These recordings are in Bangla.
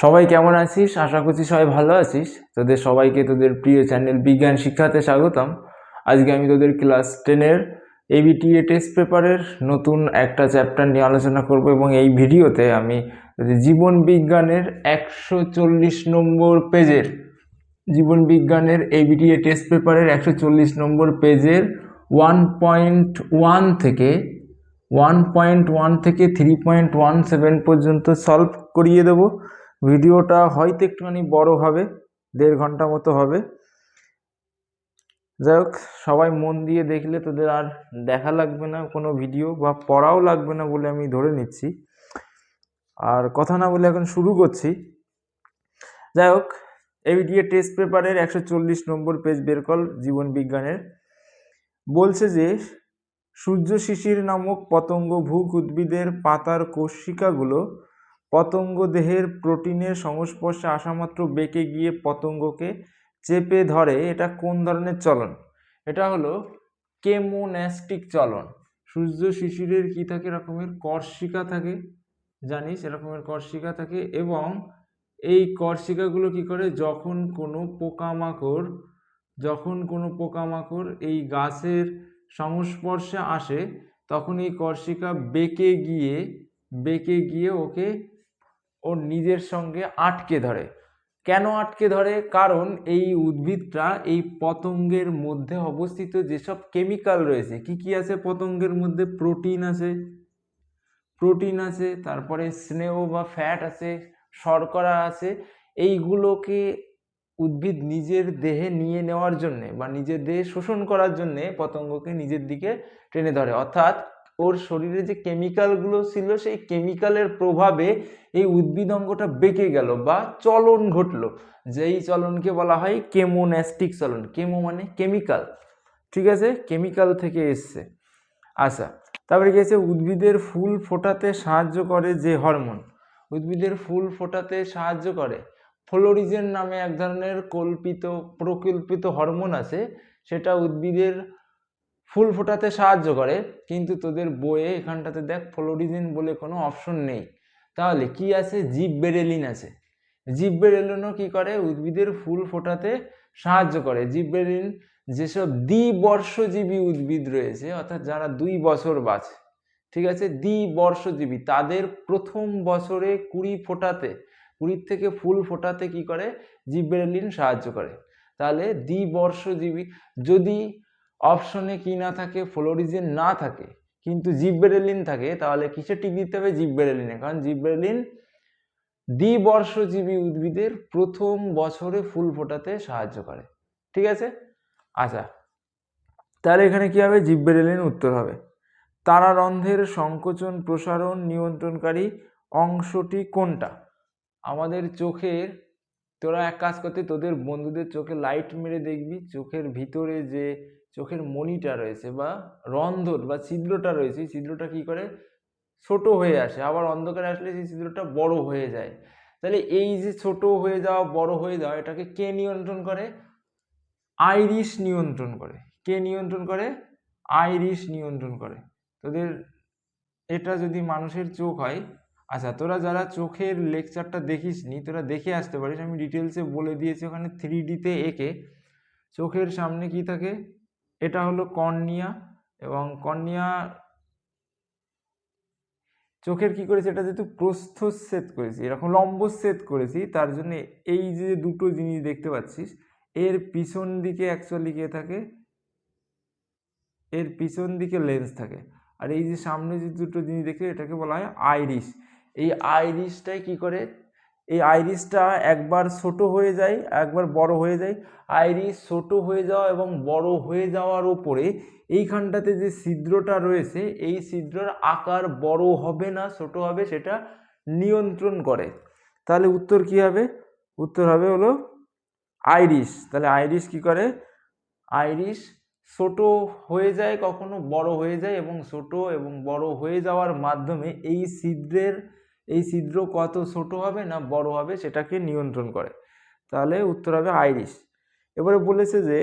সবাই কেমন আছিস? আশা করছি সবাই ভালো আছিস। তোদের সবাইকে তোদের প্রিয় চ্যানেল বিজ্ঞান শিক্ষাতে স্বাগতম। আজকে আমি তোদের ক্লাস 10-এর এবিটিএ টেস্ট পেপারের নতুন একটা চ্যাপ্টার নিয়ে আলোচনা করব এবং এই ভিডিওতে আমি জীবন বিজ্ঞানের 140 নম্বর পেজের এবিটিএ টেস্ট পেপারের 140 নম্বর পেজের 1.1 থেকে 3.17 পর্যন্ত সলভ করিয়ে দেব। ভিডিওটা হয়তো একটুখানি বড় হবে, 1.5 ঘন্টা মতো হবে। যাই হোক, সবাই মন দিয়ে দেখলে তোদের আর দেখা লাগবে না কোনো ভিডিও, বা পড়াও লাগবে না বলে আমি ধরে নিচ্ছি। আর কথা না বলে এখন শুরু করছি। যাই হোক, এবিটিএ টেস্ট পেপারের 140 নম্বর পেজ বের কর জীবন বিজ্ঞানের। বলছে যে সূর্য শিশির নামক পতঙ্গভুক উদ্ভিদের পাতার কোষিকাগুলো পতঙ্গ দেহের প্রোটিনের সংস্পর্শে আসামাত্র বেঁকে গিয়ে পতঙ্গকে চেপে ধরে। এটা কোন ধরনের চলন? এটা হলো কেমোন্যাস্টিক চলন। সূর্য শিশিরের কি থাকে? এরকমের কর্ষিকা থাকে, জানিস এরকমের কর্ষিকা থাকে, এবং এই কর্ষিকাগুলো কি করে, যখন কোনো পোকামাকড় এই গাছের সংস্পর্শে আসে তখন এই কর্ষিকা বেঁকে গিয়ে ওকে ওর নিজের সঙ্গে আটকে ধরে। কেন আটকে ধরে? কারণ এই উদ্ভিদটা এই পতঙ্গের মধ্যে অবস্থিত যেসব কেমিক্যাল রয়েছে, কি আছে পতঙ্গের মধ্যে? প্রোটিন আছে, তারপরে স্নেহ বা ফ্যাট আছে, শর্করা আছে। এইগুলোকে উদ্ভিদ নিজের দেহে নিয়ে নেওয়ার জন্যে বা নিজের দেহে শোষণ করার জন্যে পতঙ্গকে নিজের দিকে টেনে ধরে। অর্থাৎ ওর শরীরে যে কেমিক্যালগুলো ছিল সেই কেমিক্যালের প্রভাবে এই উদ্ভিদ অঙ্গটা বেঁকে গেল বা চলন ঘটলো, যেই চলনকে বলা হয় কেমোন্যাস্টিক চলন। কেমো মানে কেমিক্যাল, ঠিক আছে, কেমিক্যাল থেকে এসছে। আচ্ছা, তারপরে কি আছে? উদ্ভিদের ফুল ফোটাতে সাহায্য করে যে হরমোন, উদ্ভিদের ফুল ফোটাতে সাহায্য করে ফ্লোরিজেন নামে এক ধরনের প্রকল্পিত হরমোন আছে, সেটা উদ্ভিদের ফুল ফোটাতে সাহায্য করে। কিন্তু তোদের বইয়ে এখানটাতে দেখ ফ্লোরিজেন বলে কোনো অপশন নেই। তাহলে কি আছে? জিববেরেলিন আছে। জিববেরেলিনও কি করে? উদ্ভিদের ফুল ফোটাতে সাহায্য করে। জিববেরেলিন যেসব দ্বিবর্ষজীবী উদ্ভিদ রয়েছে, অর্থাৎ যারা 2 বছর বাঁচে, ঠিক আছে, দ্বিবর্ষজীবী, তাদের প্রথম বছরে কুড়ির থেকে ফুল ফোটাতে কি করে? জিববেরেলিন সাহায্য করে। তাহলে দ্বিবর্ষজীবী, যদি অপশনে কি না থাকে, ফ্লোরিজেন না থাকে কিন্তু জিববেরেলিন থাকে, তাহলে কিসে টিক দিতে হবে? জিববেরেলিনে, কারণ জিববেরেলিন দ্বিবর্ষজীবী উদ্ভিদের প্রথম বছরে ফুল ফোটাতে সাহায্য করে, ঠিক আছে। আচ্ছা, তাহলে এখানে কি হবে? জিববেরেলিন উত্তর হবে। তারারন্ধ্রের সংকোচন প্রসারণ নিয়ন্ত্রণকারী অংশটি কোনটা? আমাদের চোখের, তোরা এক কাজ করতে, তোদের বন্ধুদের চোখে লাইট মেরে দেখবি, চোখের ভিতরে যে চোখের মণিটা রয়েছে বা রন্ধ্র বা ছিদ্রটা রয়েছে, ছিদ্রটা কি করে? ছোট হয়ে আসে, আবার অন্ধকারে আসলে সেই ছিদ্রটা বড় হয়ে যায়। তাহলে এই যে ছোট হয়ে যাওয়া, বড় হয়ে যাওয়া, এটাকে কে নিয়ন্ত্রণ করে? আইরিশ নিয়ন্ত্রণ করে। কে নিয়ন্ত্রণ করে? আইরিশ নিয়ন্ত্রণ করে। তোদের এটা যদি মানুষের চোখ হয়, আচ্ছা, তোরা যারা চোখের লেকচারটা দেখিসনি, তোরা দেখে আসতে পারিস, আমি ডিটেলসে বলে দিয়েছি ওখানে 3D-তে এঁকে। চোখের সামনে কি থাকে? এটা হলো কর্নিয়া, এবং কর্নিয়া চোখের কি করেছি, এটা যেহেতু প্রস্থচ্ছেদ করেছি, এরকম লম্বচ্ছেদ করেছি, তার জন্য এই যে দুটো জিনিস দেখতে পাচ্ছিস, এর পিছন দিকে অ্যাকচুয়ালি কে থাকে? এর পিছন দিকে লেন্স থাকে। আর এই যে সামনে যে দুটো জিনিস দেখে, এটাকে বলা হয় আইরিশ। এই আইরিশটাই কি করে? এই আইরিশটা একবার ছোট হয়ে যায়, একবার বড় হয়ে যায়। আইরিশ ছোট হয়ে যাওয়া এবং বড় হয়ে যাওয়ার উপরে এইখানটাতে যে ছিদ্রটা রয়েছে, এই ছিদ্রের আকার বড় হবে না ছোট হবে সেটা নিয়ন্ত্রণ করে। তাহলে উত্তর কি হবে? উত্তর হবে হলো আইরিশ। তাহলে আইরিশ কি করে? আইরিশ ছোট হয়ে যায়, কখনো বড় হয়ে যায়, এবং ছোট এবং বড় হয়ে যাওয়ার মাধ্যমে এই ছিদ্র কত ছোট হবে না বড় হবে সেটাকে নিয়ন্ত্রণ করে। তাহলে উত্তর হবে আইরিশ। এবারে বলেছে যে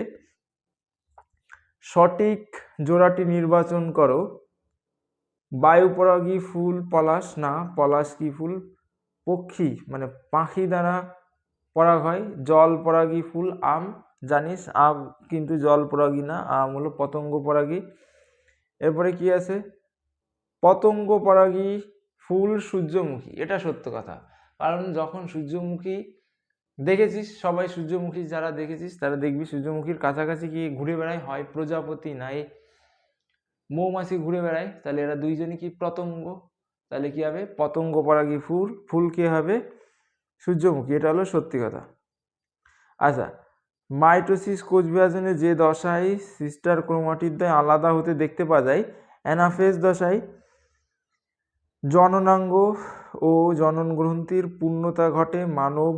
সঠিক জোড়াটি নির্বাচন করো। বায়ুপরাগী ফুল পলাশ না পলাশ কি ফুল? পক্ষী মানে পাখি দ্বারা পরাগ হয়। জল পরাগী ফুল আম, জানিস আম কিন্তু জল পরাগী না, আম হলো পতঙ্গ পরাগী। এরপরে কি আছে, পতঙ্গ পরাগী ফুল সূর্যমুখী, এটা সত্য কথা। কারণ যখন সূর্যমুখী দেখেছিস, সবাই সূর্যমুখী যারা দেখেছিস তারা দেখবি সূর্যমুখীর কাছাকাছি গিয়ে ঘুরে বেড়ায়, হয় প্রজাপতি নাই মৌমাছি ঘুরে বেড়ায়, তাহলে এরা দুইজনই কি পতঙ্গ, তাহলে কি হবে পতঙ্গ পরাগী ফুল, ফুল কি হবে সূর্যমুখী, এটা হলো সত্যি কথা। আচ্ছা, মাইটোসিস কোষ বিভাজনে যে দশায় সিস্টার ক্রোমাটিডদ্বয় আলাদা হতে দেখতে পাওয়া যায়, অ্যানাফেজ দশায় জননাঙ্গ ও জনন গ্রন্থির পূর্ণতা ঘটে মানব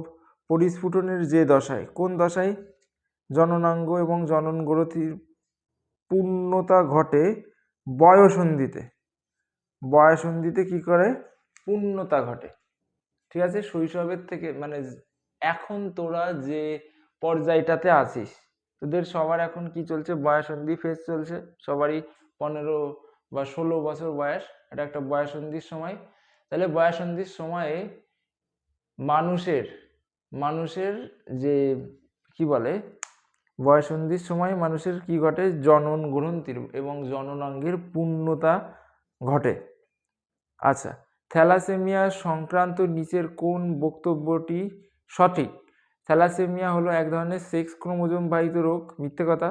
পরিস্ফুটনের যে দশায়, কোন দশায় জননাঙ্গ এবং জনন গ্রন্থির পূর্ণতা ঘটে বয়সন্ধিতে, বয়সন্ধিতে কি করে পূর্ণতা ঘটে, ঠিক আছে। শৈশবের থেকে মানে এখন তোরা যে পর্যায়টাতে আছিস, তোদের সবার এখন কি চলছে, বয়সন্ধি ফেজ চলছে, সবারই 15 বা 16 বছর বয়স, এটা একটা বয়সন্ধির সময়। তাহলে বয়সন্ধির সময়ে মানুষের যে কি বলে, বয়সন্ধির সময় মানুষের কি ঘটে, জনন গ্রন্থির এবং জননাঙ্গের পূর্ণতা ঘটে। আচ্ছা, থ্যালাসেমিয়া সংক্রান্ত নিচের কোন বক্তব্যটি সঠিক? থ্যালাসেমিয়া হলো এক ধরনের সেক্স ক্রোমোজোম বাহিত রোগ, মিথ্যে কথা,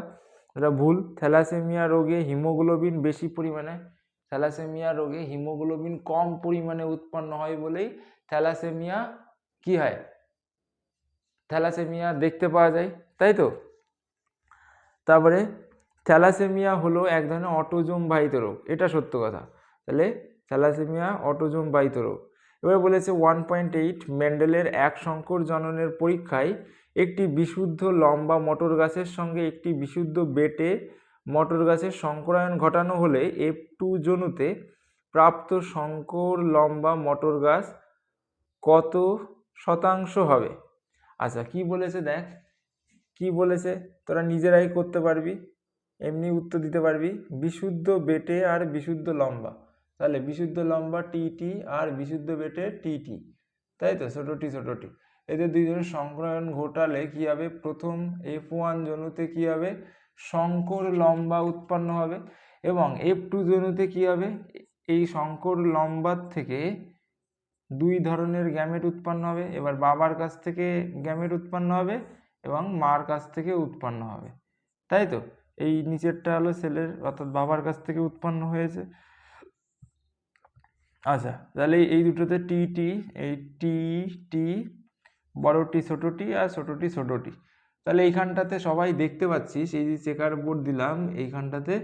এটা ভুল। থ্যালাসেমিয়া রোগে হিমোগ্লোবিন বেশি পরিমাণে, থ্যালাসেমিয়া রোগে হিমোগ্লোবিন কম পরিমাণে উৎপন্ন হয় বলেই থ্যালাসেমিয়া কি হয়, থ্যালাসেমিয়া দেখতে পাওয়া যায়, তাই তো। তারপরে থ্যালাসেমিয়া হলো এক ধরনের অটোজোম বাহিত রোগ, এটা সত্য কথা। তাহলে থ্যালাসেমিয়া অটোজোম বাহিত রোগ। এবার বলেছে 1.8 মেন্ডেলের এক সংকর জননের পরীক্ষায় একটি বিশুদ্ধ লম্বা মটর গাছের সঙ্গে একটি বিশুদ্ধ বেটে মটর গাছের সংকরায়ন ঘটানো হলে F2 জনুতে প্রাপ্ত সংকর লম্বা মটর গাছ কত শতাংশ হবে? আচ্ছা, কি বলেছে দেখ, কি বলেছে তোরা নিজেরাই করতে পারবি, এমনি উত্তর দিতে পারবি। বিশুদ্ধ বেটে আর বিশুদ্ধ লম্বা, তাহলে বিশুদ্ধ লম্বা টি আর বিশুদ্ধ বেটে টি, তাই তো, ছোটটি এদের দুইজনের সংকরায়ন ঘটালে কি হবে, প্রথম F1 জনুতে কি হবে সংকর লম্বা উৎপন্ন হবে, এবং F2 জনুতে কি হবে, এই সংকর লম্বার থেকে দুই ধরনের গ্যামেট উৎপন্ন হবে। এবার বাবার কাছ থেকে গ্যামেট উৎপন্ন হবে এবং মার কাছ থেকে উৎপন্ন হবে, তাই তো। এই নিচেরটা হলো ছেলের অর্থাৎ বাবার কাছ থেকে উৎপন্ন হয়েছে। আচ্ছা, তাহলে এই দুটোতে টি, এই টি বড়টি ছোটটি আর ছোটটি, তাহলে এইখানটাতে সবাই দেখতে পাচ্ছিস, এই যে চেকার বোর্ড দিলাম এইখানটাতে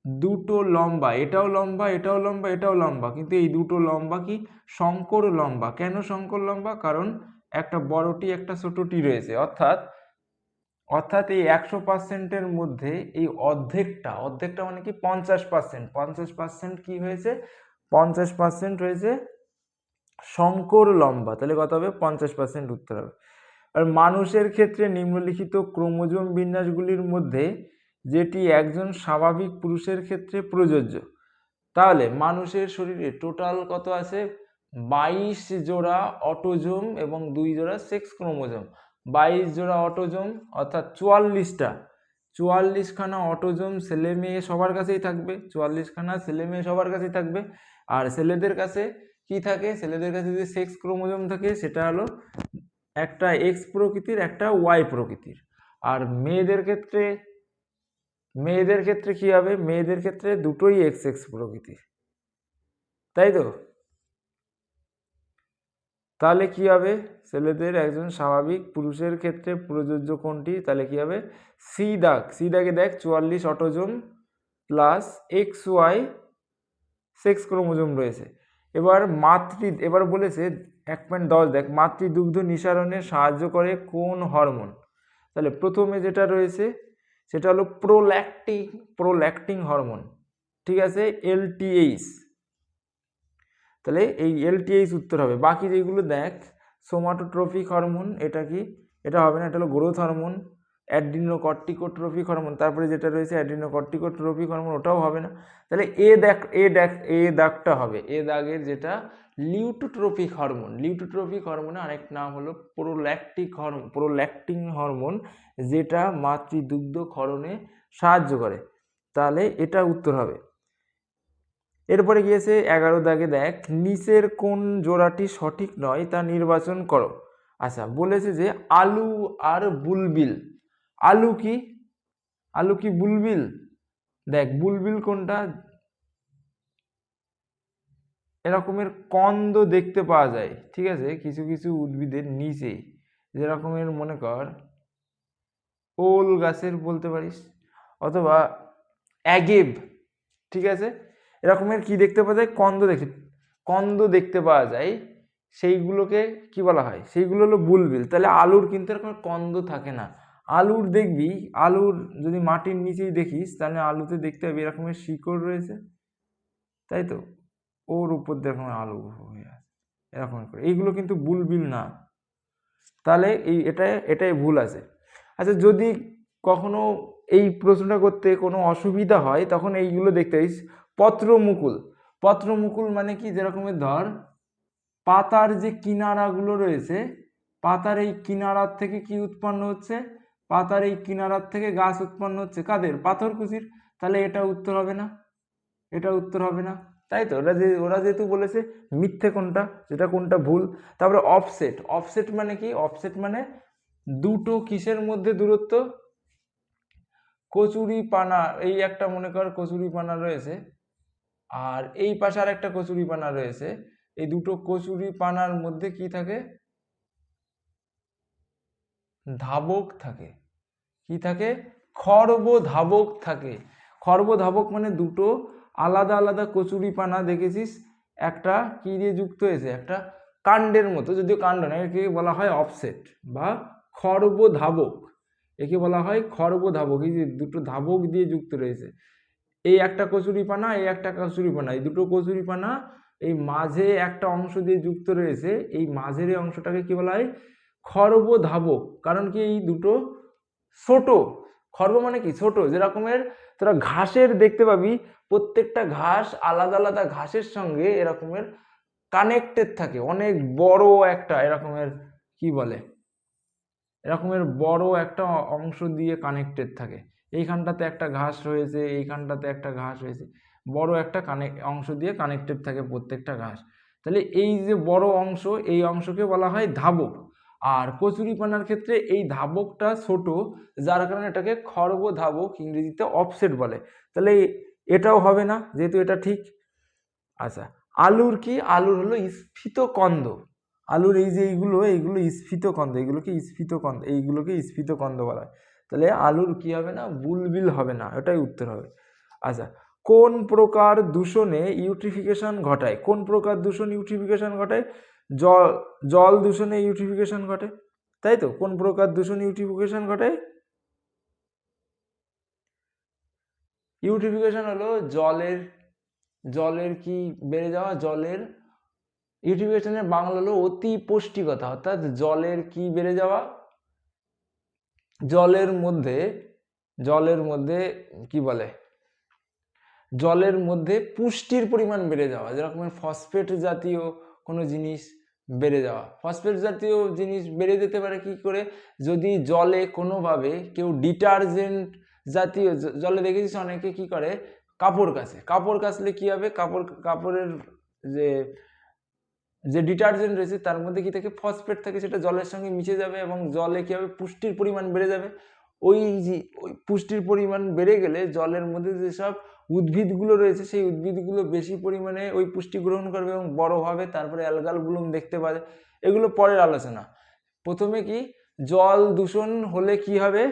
দুটো লম্বা, এটাও লম্বা এটাও লম্বা এটাও লম্বা, কিন্তু এই দুটো লম্বা কি সংকর লম্বা। কেন সংকর লম্বা? কারণ একটা বড়টি একটা ছোটটি রয়েছে, অর্থাৎ এই 100%-এর মধ্যে এই অর্ধেকটা মানে কি 50% কি হয়েছে, 50% হয়েছে সংকর লম্বা, তাহলে কত হবে 50% উত্তর হবে। আর মানুষের ক্ষেত্রে নিম্নলিখিত ক্রোমোজোম বিন্যাসগুলির মধ্যে যেটি একজন স্বাভাবিক পুরুষের ক্ষেত্রে প্রযোজ্য, তাহলে মানুষের শরীরে টোটাল কত আছে, 22 জোড়া অটোজোম এবং 2 জোড়া সেক্স ক্রোমোজোম। 22 জোড়া অটোজোম অর্থাৎ 44খানা অটোজোম ছেলে মেয়ে সবার কাছেই থাকবে, 44খানা ছেলে মেয়ে সবার কাছেই থাকবে। আর ছেলেদের কাছে কি থাকে, ছেলেদের কাছে যে সেক্স ক্রোমোজোম থাকে সেটা হলো একটা এক্স প্রকৃতির একটা ওয়াই প্রকৃতির। আর মেয়েদের ক্ষেত্রে কি হবে, মেয়েদের ক্ষেত্রে দুটোই এক্স প্রকৃতির, তাই তো। তাহলে কি হবে, ছেলেদের একজন স্বাভাবিক পুরুষের ক্ষেত্রে প্রযোজ্য কোনটি, তাহলে কি হবে সি দাগে দেখ 44 autosome plus XY sex chromosome রয়েছে। এবার বলেছে 1.10 দেখ, মাতৃদুগ্ধ নিঃসারণে সাহায্য করে কোন হরমোন, তাহলে প্রথমে যেটা রয়েছে সেটা হলো প্রোল্যাক্টিং হরমোন, ঠিক আছে, LTH, তাহলে এই LTH উত্তর হবে। বাকি যেগুলো দেখ, সোমাটোট্রপিক হরমোন, এটা কি, এটা হবে না, এটা হলো গ্রোথ হরমোন। অ্যাড্রিনোকর্টিকোট্রপিক হরমোন, তারপরে যেটা রয়েছে অ্যাড্রিনোকর্টিকোট্রপিক হরমোন, ওটাও হবে না। তাহলে এ দাগটা হবে, এ দাগের যেটা লিউটোট্রপিক হরমোন। লিউটোট্রপিক হরমোনের আরেক নাম হলো প্রোল্যাক্টিন হরমোন, যেটা মাতৃদুগ্ধ ক্ষরণে সাহায্য করে। তাহলে এটা উত্তর হবে। এরপরে গিয়েছে 11 দাগে, দেখ নিচের কোন জোড়াটি সঠিক নয় তা নির্বাচন করো। আচ্ছা, বলেছে যে আলু আর বুলবিল। আলু কি বুলবিল? দেখ বুলবিল কোনটা, এরকমের কন্দ দেখতে পাওয়া যায়, ঠিক আছে, কিছু কিছু উদ্ভিদের নিচে, যেরকমের মনে কর ওল গাছের বলতে পারিস, অথবা অ্যাগেভ, ঠিক আছে, এরকমের কি দেখতে পাওয়া যায়, কন্দ দেখতে পাওয়া যায়, সেইগুলোকে কি বলা হয়, সেইগুলো হলো বুলবিল। তাহলে আলুর কিন্তু এরকম কন্দ থাকে না। আলুর দেখবি, আলুর যদি মাটির নিচেই দেখিস, তাহলে আলুতে দেখতে হবে এরকমের শিকড় রয়েছে, তাই তো, ওর উপর দেখো আলু হয়ে আছে এরকম করে, এইগুলো কিন্তু বুলবিল না। তাহলে এটাই ভুল আছে। আচ্ছা, যদি কখনো এই প্রশ্নটা করতে কোনো অসুবিধা হয়, তখন এইগুলো দেখতে পাইস, পত্রমুকুল মানে কি, যেরকমের ধর পাতার যে কিনারাগুলো রয়েছে, পাতার এই কিনারার থেকে কি উৎপন্ন হচ্ছে, পাতার এই কিনারার থেকে গাছ উৎপন্ন হচ্ছে, কাদের, পাথরকুচির। তাহলে এটা উত্তর হবে না, এটা উত্তর হবে না, তাই তো। ওরা যেহেতু বলেছে মিথ্যে কোনটা, যেটা কোনটা ভুল। তারপরে অফসেট মানে কি, অফসেট মানে দুটো কিসের মধ্যে দূরত্ব, কচুরিপানা, এই একটা মনে কর কচুরিপানা রয়েছে, আর এই পাশে আর একটা কচুরিপানা রয়েছে, এই দুটো কচুরিপানার মধ্যে কি থাকে, ধাবক থাকে। কি থাকে, খর্বধাবক থাকে। খর্বধাবক মানে দুটো আলাদা আলাদা কচুরিপানা দেখেছিস, একটা কি দিয়ে যুক্ত হয়েছে, একটা কাণ্ডের মতো, যদিও কাণ্ড নয়, একে বলা হয় অফসেট বা খর্বধাবক। একে বলা হয় খর্বধাবক, এই যে দুটো ধাবক দিয়ে যুক্ত রয়েছে, এই একটা কচুরিপানা, এই একটা কচুরিপানা, এই দুটো কচুরিপানা এই মাঝে একটা অংশ দিয়ে যুক্ত রয়েছে, এই মাঝের এই অংশটাকে কি বলা হয়, খর্বধাবক। কারণ কি, এই দুটো ছোট, খর্ব মানে কি ছোট, যেরকমের তোরা ঘাসের দেখতে পাবি, প্রত্যেকটা ঘাস আলাদা আলাদা ঘাসের সঙ্গে এরকমের কানেক্টেড থাকে, অনেক বড় একটা এরকমের কি বলে, এরকমের বড় একটা অংশ দিয়ে কানেক্টেড থাকে। এইখানটাতে একটা ঘাস রয়েছে, এইখানটাতে একটা ঘাস রয়েছে, বড় একটা অংশ দিয়ে কানেক্টেড থাকে প্রত্যেকটা ঘাস। তাহলে এই যে বড় অংশ, এই অংশকে বলা হয় ধাবক। আর কচুরিপানার ক্ষেত্রে এই ধাবকটা ছোট, যার কারণে এটাকে খর্বধাবক, ইংরেজিতে অফসেট বলে। তাহলে এটাও হবে না, যেহেতু এটা ঠিক। আচ্ছা, আলুর কি, আলুর হলো স্ফীত কন্দ। আলুর এই যে এইগুলো স্ফীত কন্দ, এইগুলোকে স্ফীত কন্দ বলা হয়। তাহলে আলুর কি হবে না, বুলবিল হবে না, এটাই উত্তর হবে। আচ্ছা, কোন প্রকার দূষণে ইউট্রিফিকেশন ঘটায়, কোন প্রকার দূষণ ইউট্রিফিকেশন ঘটায়, জল দূষণে ইউট্রিফিকেশন ঘটে, তাই তো। কোন প্রকার দূষণ ইউট্রিফিকেশন ঘটায়, ইউট্রিফিকেশন হলো জলের কি বেড়ে যাওয়া, জলের ইউট্রিফিকেশনের বাংলা হলো অতি পুষ্টিকতা, অর্থাৎ জলের কি বেড়ে যাওয়া, জলের মধ্যে কি বলে, জলের মধ্যে পুষ্টির পরিমাণ বেড়ে যাওয়া, যেরকম ফসফেট জাতীয় কোনো জিনিস বেড়ে যাওয়া। ফসফেট জাতীয় জিনিস বেড়ে যেতে পারে কি করে, যদি জলে কোনোভাবে কেউ ডিটারজেন্ট জাতীয়, জলে দেখেছিস অনেকে কি করে, কাপড় কাচলে কি হবে, কাপড়ের যে ডিটারজেন্ট রয়েছে তার মধ্যে কি থাকে, ফসফেট থাকে, সেটা জলের সঙ্গে মিশে যাবে এবং জলে কি হবে, পুষ্টির পরিমাণ বেড়ে যাবে। ওই পুষ্টির পরিমাণ বেড়ে গেলে জলের মধ্যে যেসব উদ্ভিদগুলো রয়েছে, সেই উদ্ভিদগুলো বেশি পরিমাণে ওই পুষ্টি গ্রহণ করবে এবং বড় হবে, তারপরে অ্যালগাল ব্লুম দেখতে পাবে। এগুলো পরের আলোচনা। প্রথমে কি, জল দূষণ হলে কি হবে,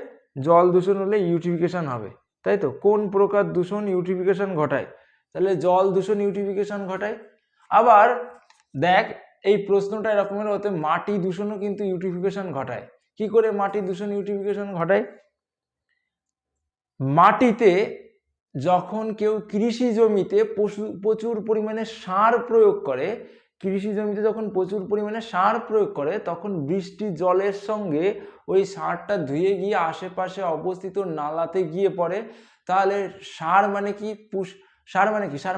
জল দূষণ হলে ইউট্রিফিকেশন হবে, তাই তো। কোন প্রকার দূষণ ইউট্রিফিকেশন ঘটায়, তাহলে জল দূষণ ইউট্রিফিকেশন ঘটায়। আবার দেখ, এই প্রশ্নটা এরকমের হতে, মাটি দূষণও কিন্তু ইউট্রিফিকেশন ঘটায়। কি করে মাটি দূষণ ইউট্রিফিকেশন ঘটায়, মাটিতে যখন কেউ কৃষি জমিতে প্রচুর পরিমাণে সার প্রয়োগ করে, তখন বৃষ্টির জলের সঙ্গে ওই সারটা ধুয়ে গিয়ে আশেপাশে অবস্থিত নালাতে গিয়ে পড়ে। তাহলে সার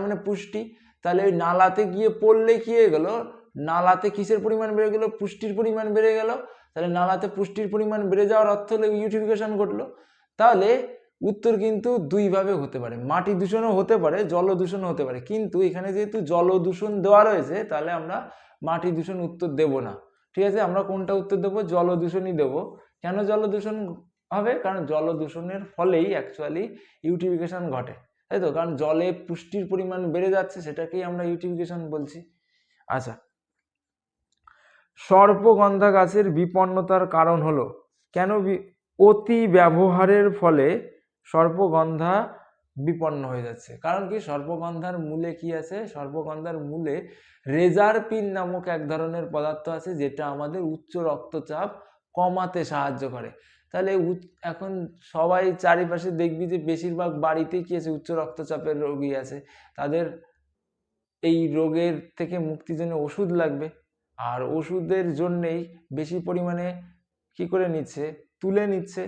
মানে পুষ্টি, তাহলে ওই নালাতে গিয়ে পড়লে কি হয়ে গেল, নালাতে কিসের পরিমাণ বেড়ে গেল, পুষ্টির পরিমাণ বেড়ে গেল। তাহলে নালাতে পুষ্টির পরিমাণ বেড়ে যাওয়ার অর্থ হলো ইউটিফিকেশন ঘটলো। তাহলে উত্তর কিন্তু দুইভাবে হতে পারে, মাটি দূষণও হতে পারে, জল দূষণও হতে পারে, কিন্তু এখানে যেহেতু জল দূষণ দেওয়া রয়েছে তাহলে আমরা মাটি দূষণ উত্তর দেব না। ঠিক আছে, আমরা কোনটা উত্তর দেবো, জল দূষণই দেবো। কেন জল দূষণ হবে, কারণ জল দূষণের ফলেই অ্যাকচুয়ালি ইউটিফিকেশন ঘটে, তাই তো, কারণ জলে পুষ্টির পরিমাণ বেড়ে যাচ্ছে, সেটাকেই আমরা ইউটিফিকেশন বলছি। আচ্ছা, সর্পগন্ধা গাছের বিপন্নতার কারণ হলো, কেন অতি ব্যবহারের ফলে সর্পগন্ধা বিপন্ন হয়ে যাচ্ছে। কারণ কি, সর্পগন্ধার মূলে কি আছে, সর্পগন্ধার মূলে রেজারপিন নামক এক ধরনের পদার্থ আছে, যেটা আমাদের উচ্চ রক্তচাপ কমাতে সাহায্য করে। তাহলে এখন সবাই চারিপাশে দেখবি যে বেশিরভাগ বাড়িতেই কি আছে, উচ্চ রক্তচাপের রোগী আছে, তাদের এই রোগের থেকে মুক্তির জন্য ওষুধ লাগবে, আর ওষুধের জন্যেই বেশি পরিমাণে কি করে নিচ্ছে, তুলে নিচ্ছে।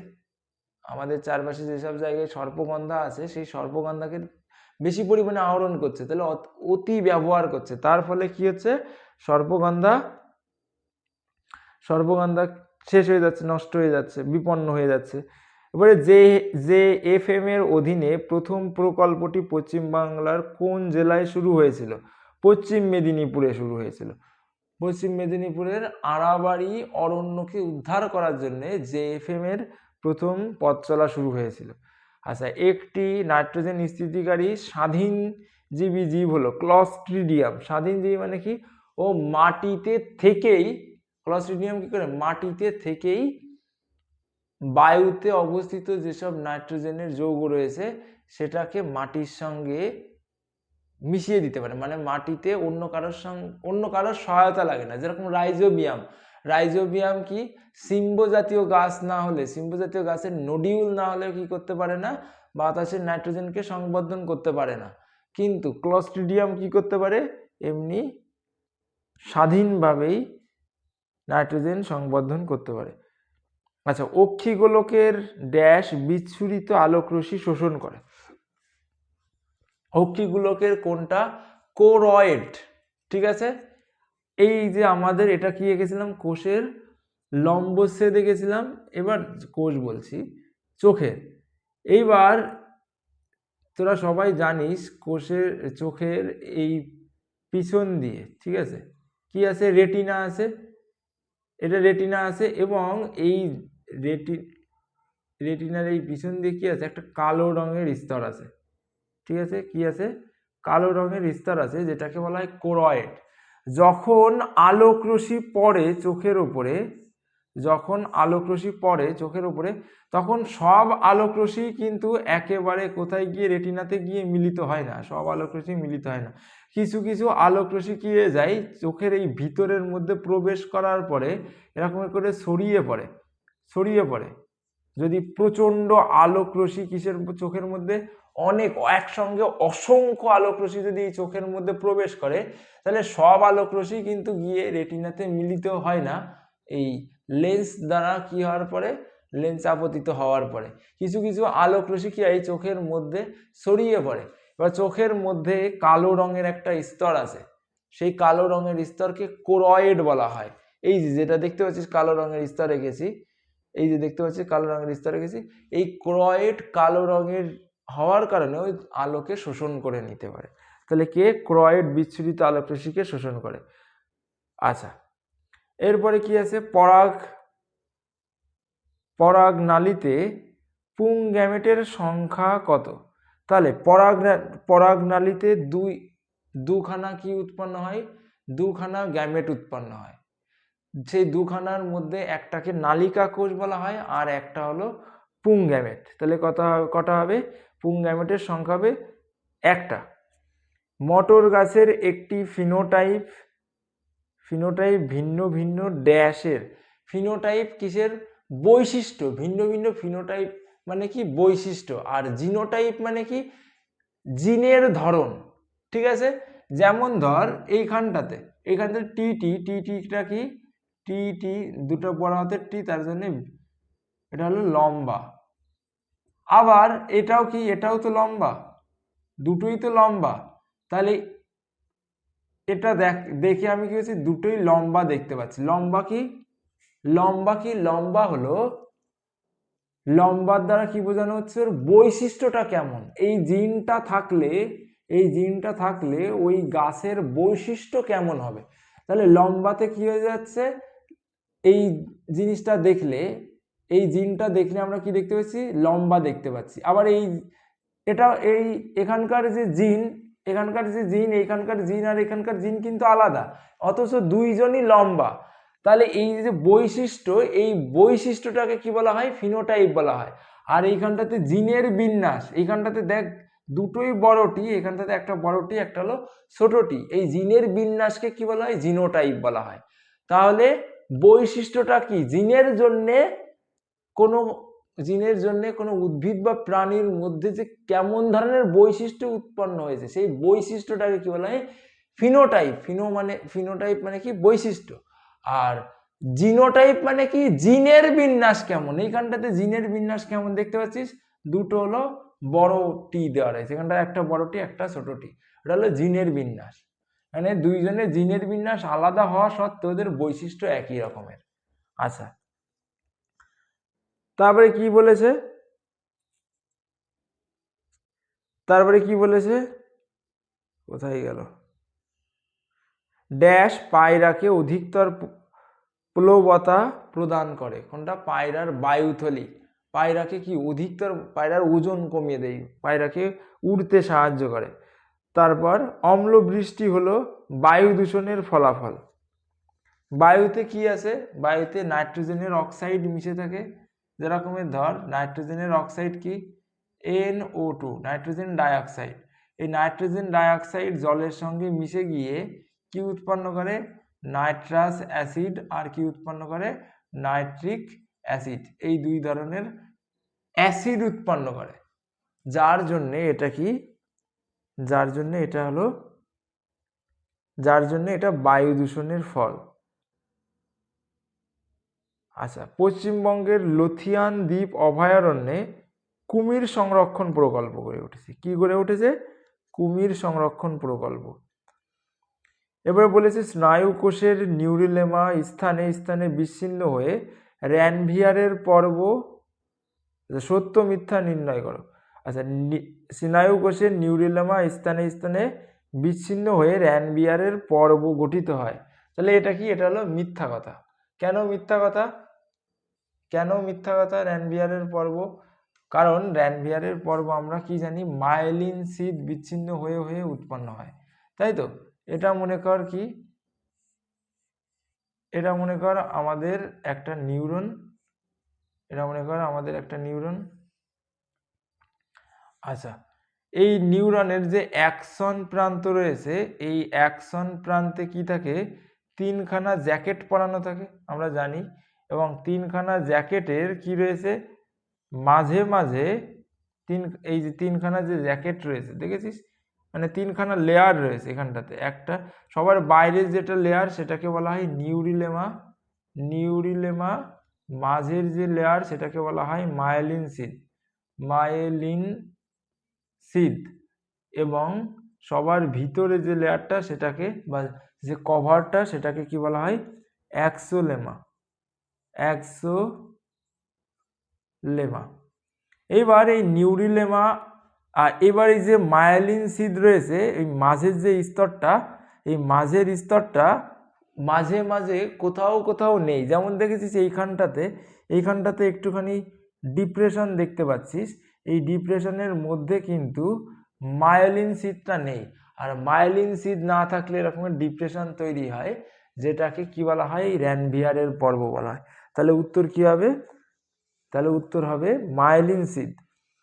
আমাদের চারপাশে যেসব জায়গায় সর্পগন্ধা আছে সেই সর্পগন্ধাকে বেশি পরিমাণে আহরণ করছে, তাহলে অতি ব্যবহার করছে, তার ফলে কি হচ্ছে, সর্পগন্ধা শেষ হয়ে যাচ্ছে, নষ্ট হয়ে যাচ্ছে, বিপন্ন হয়ে যাচ্ছে। এবারে যে এফএম এর অধীনে প্রথম প্রকল্পটি পশ্চিমবাংলার কোন জেলায় শুরু হয়েছিল, পশ্চিম মেদিনীপুরে শুরু হয়েছিল। পশ্চিম মেদিনীপুরের আড়াবাড়ি অরণ্যকে উদ্ধার করার জন্য যে এফএম এর প্রথম পথ চলা শুরু হয়েছিল। আচ্ছা, একটি নাইট্রোজেন স্থিতিকারী স্বাধীনজীবী জীব হলো ক্লস্ট্রিডিয়াম। স্বাধীনজীবী মানে কি, ও মাটিতে থেকেই, ক্লস্ট্রিডিয়াম কি করে, মাটিতে থেকেই বায়ুতে অবস্থিত যেসব নাইট্রোজেনের যৌগ রয়েছে সেটাকে মাটির সঙ্গে মিশিয়ে দিতে পারে, মানে মাটিতে অন্য কারোর সহায়তা লাগে না। যেরকম রাইজোবিয়াম কি, সিম্বো জাতীয় গাছ না হলে, সিম্বো জাতীয় গাছের নোডিউল না হলে কি করতে পারে না, বাতাসের নাইট্রোজেনকে সংবর্ধন করতে পারে না, কিন্তু ক্লস্ট্রিডিয়াম কি করতে পারে, এমনি স্বাধীনভাবেই নাইট্রোজেন সংবর্ধন করতে পারে। আচ্ছা, অক্ষিগোলকের ড্যাশ বিচ্ছুরিত আলোকরশ্মি শোষণ করে। অক্ষিগোলকের কোনটা, কোরয়েড। ঠিক আছে, এই যে আমাদের এটা কি এঁকেছিলাম, কোষের লম্বচ্ছেদ এঁকেছিলাম, এবার কোষ বলছি চোখের। এইবার তোরা সবাই জানিস চোখের এই পিছন দিয়ে, ঠিক আছে, কি আছে, রেটিনা আছে, এটা রেটিনা আছে, এবং এই রেটিনার এই পিছন দিয়ে কি আছে, একটা কালো রঙের স্তর আছে। ঠিক আছে, কি আছে, কালো রঙের স্তর আছে, যেটাকে বলা হয় কোরয়েড। যখন আলোকরশ্মি পড়ে চোখের উপরে, তখন সব আলোকরশ্মি কিন্তু একেবারে কোথায় গিয়ে, রেটিনাতে গিয়ে মিলিত হয় না, সব আলোকরশ্মি মিলিত হয় না। কিছু কিছু আলোকরশ্মি কি হয়ে যায়, চোখের এই ভিতরের মধ্যে প্রবেশ করার পরে এরকম করে ছড়িয়ে পড়ে। যদি প্রচন্ড আলোকরশ্মি কিসের, চোখের মধ্যে অনেক একসঙ্গে অসংখ্য আলোকরশ্মি যদি চোখের মধ্যে প্রবেশ করে, তাহলে সব আলোকরশ্মি কিন্তু গিয়ে রেটিনাতে মিলিত হয় না, এই লেন্স দ্বারা কি হওয়ার পরে, লেন্স আপতিত হওয়ার পরে কিছু কিছু আলোকরশ্মি কি হয়, চোখের মধ্যে ছড়িয়ে পড়ে। এবার চোখের মধ্যে কালো রঙের একটা স্তর আছে, সেই কালো রঙের স্তরকে কোরয়েড বলা হয়। এই যেটা দেখতে পাচ্ছিস কালো রঙের স্তর রেখেছি, এই যে দেখতে পাচ্ছি কালো রঙের স্তর রেখেছি, এই কোরয়েড কালো রঙের হওয়ার কারণে ওই আলোকে শোষণ করে নিতে পারে। তাহলে কে, ক্রয়েড বিচ্ছুরিত আলোকরশ্মিকে শোষণ করে। আচ্ছা, এরপরে কি আছে, পরাগ নালীতে পুংগ্যামেটের সংখ্যা কত। তাহলে পরাগ নালীতে দুখানা কি উৎপন্ন হয়, দুখানা গ্যামেট উৎপন্ন হয়। সেই দুখানার মধ্যে একটাকে নালিকা কোষ বলা হয়, আর একটা হলো পুংগ্যামেট। তাহলে কটা হবে, পুংগ্যামেটের সংখ্যা হবে একটা। মটর গাছের একটি ফিনোটাইপ ভিন্ন ভিন্ন ড্যাশের, ফিনোটাইপ কিসের, বৈশিষ্ট্য, ভিন্ন ভিন্ন ফিনোটাইপ মানে কি, বৈশিষ্ট্য, আর জিনোটাইপ মানে কি, জিনের ধরন। ঠিক আছে, যেমন ধর এইখানটাতে টিটা কি, টি দুটো বড় হাতের টি, তার জন্য এটা হলো লম্বা। আবার এটাও কি, এটাও তো লম্বা, দুটোই তো লম্বা। তাহলে এটা দেখে আমি কি হচ্ছে দুটোই লম্বা দেখতে পাচ্ছি। লম্বা কি লম্বা হলো, লম্বার দ্বারা কি বোঝানো হচ্ছে, ওর বৈশিষ্ট্যটা কেমন। এই জিনটা থাকলে ওই গাছের বৈশিষ্ট্য কেমন হবে। তাহলে লম্বাতে কি হয়ে যাচ্ছে, এই জিনিসটা দেখলে, এই জিনটা দেখলে আমরা কি দেখতে পাচ্ছি, লম্বা দেখতে পাচ্ছি। আবার এখানকার যে জিন এখানকার জিন আর এখানকার জিন কিন্তু আলাদা, অথচ দুইজনই লম্বা। তাহলে এই যে বৈশিষ্ট্য, এই বৈশিষ্ট্যটাকে কি বলা হয়, ফিনোটাইপ বলা হয়। আর এইখানটাতে জিনের বিন্যাস, এইখানটাতে দেখ দুটোই বড়টি, এখানটাতে একটা বড়টি একটা হলো ছোটটি, এই জিনের বিন্যাসকে কি বলা হয়, জিনোটাইপ বলা হয়। তাহলে বৈশিষ্ট্যটা কি, জিনের জন্য কোনো উদ্ভিদ বা প্রাণীর মধ্যে যে কেমন ধরনের বৈশিষ্ট্য উৎপন্ন হয়েছে, সেই বৈশিষ্ট্যটাকে কি বলা হয়, ফিনোটাইপ মানে কি, বৈশিষ্ট্য। আর জিনোটাইপ মানে কি, জিনের বিন্যাস কেমন। এইখানটাতে জিনের বিন্যাস কেমন দেখতে পাচ্ছিস, দুটো হলো বড় টি দেওয়া রয়েছে, এখানটা একটা বড় টি একটা ছোট টি, ওটা হলো জিনের বিন্যাস। মানে দুইজনের জিনের বিন্যাস আলাদা হওয়া সত্ত্বেও ওদের বৈশিষ্ট্য একই রকমের। আচ্ছা, তারপরে কি বলেছে, কোথায় গেল, ড্যাশ পায়রাকে অধিকতর প্লবতা প্রদান করে। কোনটা, পায়রার বায়ুথলি পায়রাকে কি অধিকতর, পায়রার ওজন কমিয়ে দেয়, পায়রাকে উড়তে সাহায্য করে। তারপর অম্ল বৃষ্টি হলো বায়ু দূষণের ফলাফল। বায়ুতে কি আছে, বায়ুতে নাইট্রোজেনের অক্সাইড মিশে থাকে, যেরকমের ধর নাইট্রোজেনের অক্সাইড কি, NO2 নাইট্রোজেন ডাইঅক্সাইড। এই নাইট্রোজেন ডাইঅক্সাইড জলের সঙ্গে মিশে গিয়ে কি উৎপন্ন করে, নাইট্রাস অ্যাসিড, আর কি উৎপন্ন করে, নাইট্রিক অ্যাসিড। এই দুই ধরনের অ্যাসিড উৎপন্ন করে, যার জন্য এটা বায়ু দূষণের ফল। আচ্ছা, পশ্চিমবঙ্গের লথিয়ান দ্বীপ অভয়ারণ্যে কুমির সংরক্ষণ প্রকল্প গড়ে উঠেছে। কি গড়ে উঠেছে, কুমির সংরক্ষণ প্রকল্প। এবারে বলেছে স্নায়ু কোষের নিউরিলেমা স্থানে স্থানে বিচ্ছিন্ন হয়ে র্যানভিয়ারের পর্ব, সত্য মিথ্যা নির্ণয় করো। আচ্ছা, স্নায়ু কোষের নিউরিলেমা স্থানে স্থানে বিচ্ছিন্ন হয়ে র্যানভিয়ারের পর্ব গঠিত হয়। তাহলে এটা কি, এটা হলো মিথ্যা কথা। কেন মিথ্যা কথা র্যানভিয়ারের পর্ব, কারণ র্যানভিয়ারের পর্ব আমরা কি জানি, মায়েলিন সিদ বিচ্ছিন্ন হয়ে হয়ে উৎপন্ন হয়, তাই তো। এটা মনে কর আমাদের একটা নিউরন, আচ্ছা, এই নিউরনের যে অ্যাকসন প্রান্ত রয়েছে, এই অ্যাকসন প্রান্তে কি থাকে, তিনখানা জ্যাকেট পরানো থাকে আমরা জানি, এবং তিনখানা জ্যাকেটের কি রয়েছে, মাঝে মাঝে এই যে তিনখানা যে জ্যাকেট রয়েছে দেখেছিস, মানে তিনখানা লেয়ার রয়েছে এখানটাতে। একটা সবার বাইরের যেটা লেয়ার সেটাকে বলা হয় নিউরিলেমা, মাঝের যে লেয়ার সেটাকে বলা হয় মায়েলিন সিদ, এবং সবার ভিতরে যে লেয়ারটা সেটাকে, বা যে কভারটা সেটাকে কি বলা হয়, অ্যাক্সোলেমা। এবার এই নিউরিলেমা, আর এবার এই যে মায়েলিন সিদ রয়েছে, এই মাঝের যে স্তরটা, এই মাঝের স্তরটা মাঝে মাঝে কোথাও কোথাও নেই। যেমন দেখেছিস এইখানটাতে একটুখানি ডিপ্রেশন দেখতে পাচ্ছিস, এই ডিপ্রেশনের মধ্যে কিন্তু মায়েলিন সিদটা নেই। আর মায়েলিন সিদ না থাকলে এরকমের ডিপ্রেশন তৈরি হয়, যেটাকে কি বলা হয়, র্যানভিয়ারের পর্ব বলা হয়। তাহলে উত্তর কি হবে, মায়েলিন সিদ।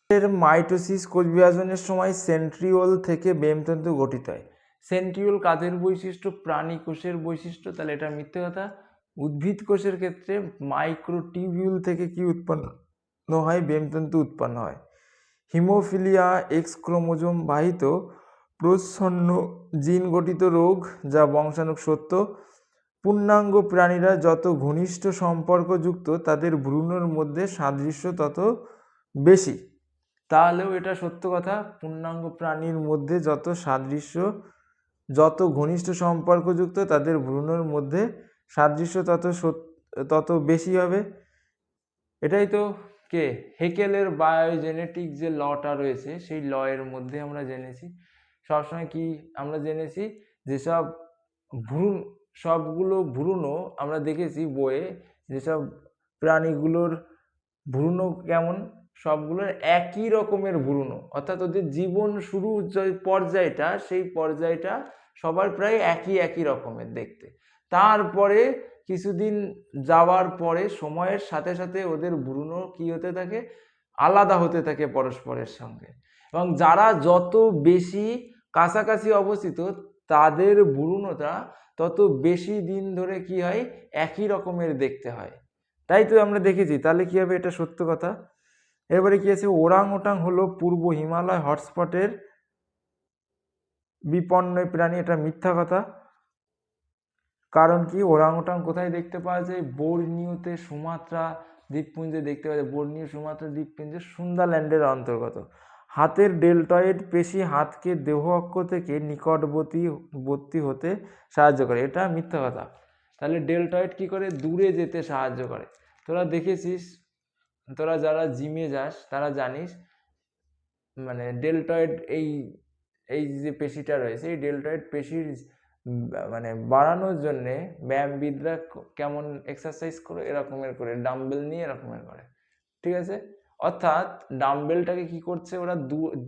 এর মাইটোসিস কোষ বিভাজনের সময় সেন্ট্রিওল থেকে বেমতন্তু গঠিত হয়। সেন্ট্রিওল কাদের বৈশিষ্ট্য, প্রাণী কোষের বৈশিষ্ট্য, তাহলে এটা মিথ্যে কথা। উদ্ভিদ কোষের ক্ষেত্রে মাইক্রোটিবিউল থেকে কি উৎপন্ন হয়, বেমতন্তু উৎপন্ন হয়। হিমোফিলিয়া এক্স ক্রোমোজোম বাহিত প্রচ্ছন্ন জিন গঠিত রোগ, যা বংশাণু সত্য। পূর্ণাঙ্গ প্রাণীরা যত ঘনিষ্ঠ সম্পর্কযুক্ত তাদের ভ্রূণের মধ্যে সাদৃশ্য তত বেশি। তাহলেও এটা সত্য কথা, পূর্ণাঙ্গ প্রাণীর মধ্যে যত সাদৃশ্য যত ঘনিষ্ঠ সম্পর্কযুক্ত তাদের ভ্রূণের মধ্যে সাদৃশ্য তত বেশি হবে। এটাই তো হেকেলের বায়োজেনেটিক যে লটা রয়েছে সেই ল এর মধ্যে আমরা জেনেছি সবসময় কি আমরা জেনেছি যেসব সবগুলো ভ্রূণও আমরা দেখেছি বইয়ে যেসব প্রাণীগুলোর ভ্রূণ কেমন, সবগুলোর একই রকমের ভ্রূণ, অর্থাৎ ওদের জীবন শুরু যে পর্যায়টা সেই পর্যায়টা সবার প্রায় একই রকমের দেখতে। তারপরে কিছুদিন যাওয়ার পরে সময়ের সাথে সাথে ওদের ভ্রূণ কি হতে থাকে, আলাদা হতে থাকে পরস্পরের সঙ্গে, এবং যারা যত বেশি কাছাকাছি অবস্থিত তাদের ভ্রূণটা তত বেশি দিন ধরে কি হয়, একই রকমের দেখতে হয়। তাই তো আমরা দেখেছি। তাহলে কি হবে, এটা সত্য কথা। এবারে কি আছে, ওরাং ওটাং হলো পূর্ব হিমালয় হটস্পটের বিপন্ন প্রাণী, এটা মিথ্যা কথা। কারণ কি, ওরাং ওটাং কোথায় দেখতে পাওয়া যায়, বোর্নিওতে, সুমাত্রা দ্বীপপুঞ্জে দেখতে পাওয়া যায়। বোর্নিও সুমাত্রা দ্বীপপুঞ্জে সুন্দারল্যান্ডের অন্তর্গত। হাতের ডেলটয়েড পেশি হাতকে দেহ অক্ষ থেকে নিকটবর্তী হতে সাহায্য করে, এটা মিথ্যা কথা। তাহলে ডেলটয়েড কি করে, দূরে যেতে সাহায্য করে। তোরা দেখেছিস, তোরা যারা জিমে যাস তারা জানিস, মানে ডেলটয়েড এই যে পেশিটা রয়েছে, এই ডেলটয়েড পেশির মানে বাড়ানোর জন্যে ব্যায়ামবিদরা কেমন এক্সারসাইজ করে, এরকমের করে ডাম্বেল নিয়ে এরকমের করে, ঠিক আছে। অর্থাৎ ডাম্বেলটাকে কি করছে ওরা,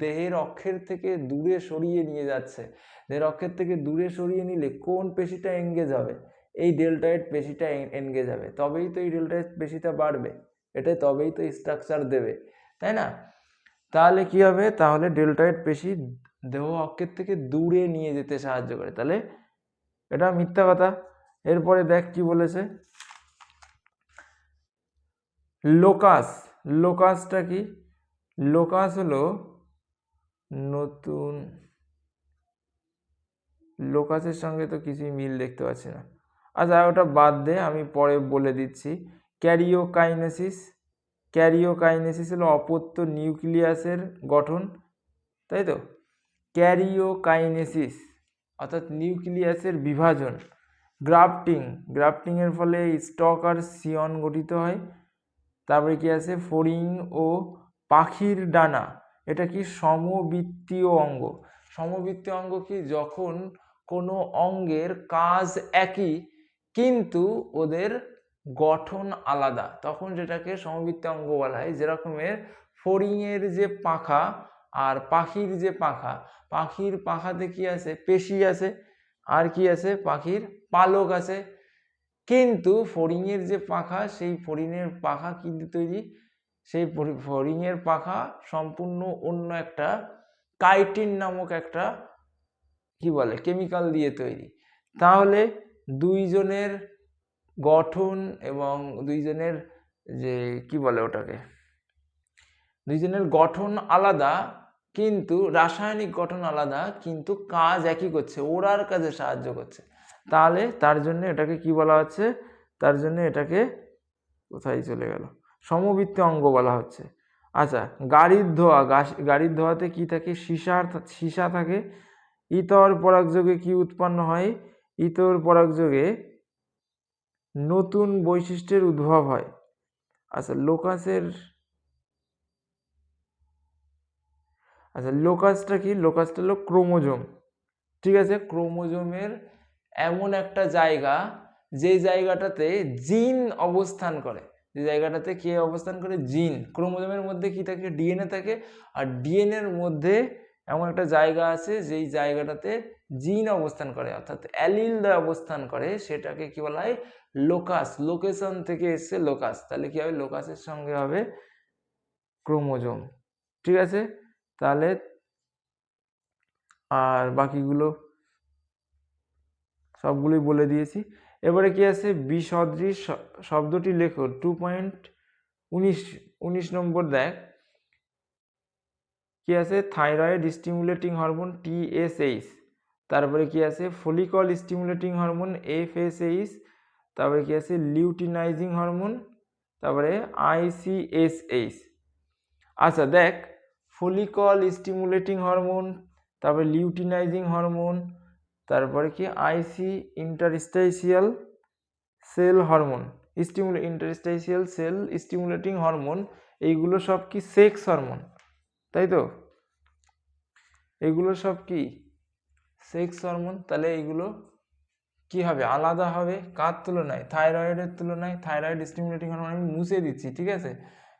দেহের অক্ষের থেকে দূরে সরিয়ে নিয়ে যাচ্ছে। দেহের অক্ষের থেকে দূরে সরিয়ে নিলে কোন পেশিটা এনগেজ হবে, এই ডেলটয়েড পেশিটা এনগেজ হবে, তবেই তো এই ডেলটয়েড পেশিটা বাড়বে, এটা তবেই তো স্ট্রাকচার দেবে, তাই না। তাহলে কি হবে, তাহলে ডেলটয়েড পেশি দেহ অক্ষের থেকে দূরে নিয়ে যেতে সাহায্য করে, তাহলে এটা মিথ্যা কথা। এরপরে দেখ কি বলেছে, লোকাসটা কি, লোকাস হলো নতুন, লোকাসের সঙ্গে তো কিছুই মিল দেখতে পাচ্ছি না। আচ্ছা ওটা বাদ দে, আমি পরে বলে দিচ্ছি। ক্যারিওকাইনেসিস হলো অপত্য নিউক্লিয়াসের গঠন, তাই তো। ক্যারিওকাইনেসিস অর্থাৎ নিউক্লিয়াসের বিভাজন। গ্রাফটিং এর ফলে স্টক আর সিয়ন গঠিত হয়। তারপরে কি আছে, ফড়িং ও পাখির ডানা, এটা কি সমবৃত্তীয় অঙ্গ। সমবৃত্তীয় অঙ্গ কি, যখন কোনো অঙ্গের কাজ একই কিন্তু ওদের গঠন আলাদা, তখন যেটাকে সমবৃত্তীয় অঙ্গ বলা হয়। যেরকমের ফড়িংয়ের যে পাখা আর পাখির যে পাখা, পাখির পাখাতে কি আছে, পেশি আছে, আর কি আছে, পাখির পালক আছে। কিন্তু ফড়িংয়ের যে পাখা, সেই ফড়িংয়ের পাখা কিন্তু তৈরি, সেই ফড়িংয়ের পাখা সম্পূর্ণ অন্য একটা কাইটিন নামক একটা কি বলে কেমিক্যাল দিয়ে তৈরি। তাহলে দুইজনের গঠন এবং দুইজনের যে কি বলে ওটাকে, দুইজনের গঠন আলাদা, কিন্তু রাসায়নিক গঠন আলাদা, কিন্তু কাজ একই করছে, ওড়ার কাজে সাহায্য করছে। তাহলে তার জন্য এটাকে কি বলা হচ্ছে, তার জন্য এটাকে কোথায় চলে গেল, সমবৃত্তীয় অঙ্গ বলা হচ্ছে। আচ্ছা, গাড়ির ধোঁয়াতে কি থাকে, সীসা থাকে। ইতর পরাগযোগে কি উৎপন্ন হয়, ইতর পরাগযোগে নতুন বৈশিষ্ট্যের উদ্ভব হয়। আচ্ছা লোকাসটা কি, লোকাসটা হলো ক্রোমোজোম, ঠিক আছে। ক্রোমোজোমের এমন একটা জায়গা যে জায়গাটাতে জিন অবস্থান করে, যে জায়গাটাতে কে অবস্থান করে, জিন। ক্রোমোজোমের মধ্যে কি থাকে, ডিএনএ থাকে, আর ডিএনএর মধ্যে এমন একটা জায়গা আছে যেই জায়গাটাতে জিন অবস্থান করে, অর্থাৎ অ্যালিল অবস্থান করে, সেটাকে কি বলা হয়, লোকাস। লোকেশন থেকে এসছে লোকাস, তাহলে কি হবে, লোকাসের সঙ্গে হবে ক্রোমোজোম, ঠিক আছে। তাহলে আর বাকিগুলো সবগুলোই বলে দিয়েছি। এবারে কি আছে, বিসদৃশ শব্দটি লেখো। 2.19 নম্বর দেখ কি আছে, থাইরয়েড স্টিমুলেটিং হরমোন TSH, তারপরে কি আছে, ফলিকল স্টিমুলেটিং হরমোন FSH, তারপরে কি আছে, লিউটিনাইজিং হরমোন, তারপরে ICSH। আচ্ছা দেখ, ফলিকল স্টিমুলেটিং হরমোন, তারপরে লিউটিনাইজিং হরমোন, তারপরে কি I C interstitial cell hormone, interstitial cell stimulating hormone, এইগুলো সব কি সেক্স হরমোন, তাই তো? এগুলো সব কি সেক্স হরমোন। তাহলে এগুলো কি হবে, আলাদা হবে কার তুলনায়, থাইরয়েডের তুলনায়। থাইরয়েড স্টিমুলেটিং হরমোন আমি মুছে দিচ্ছি, ঠিক আছে?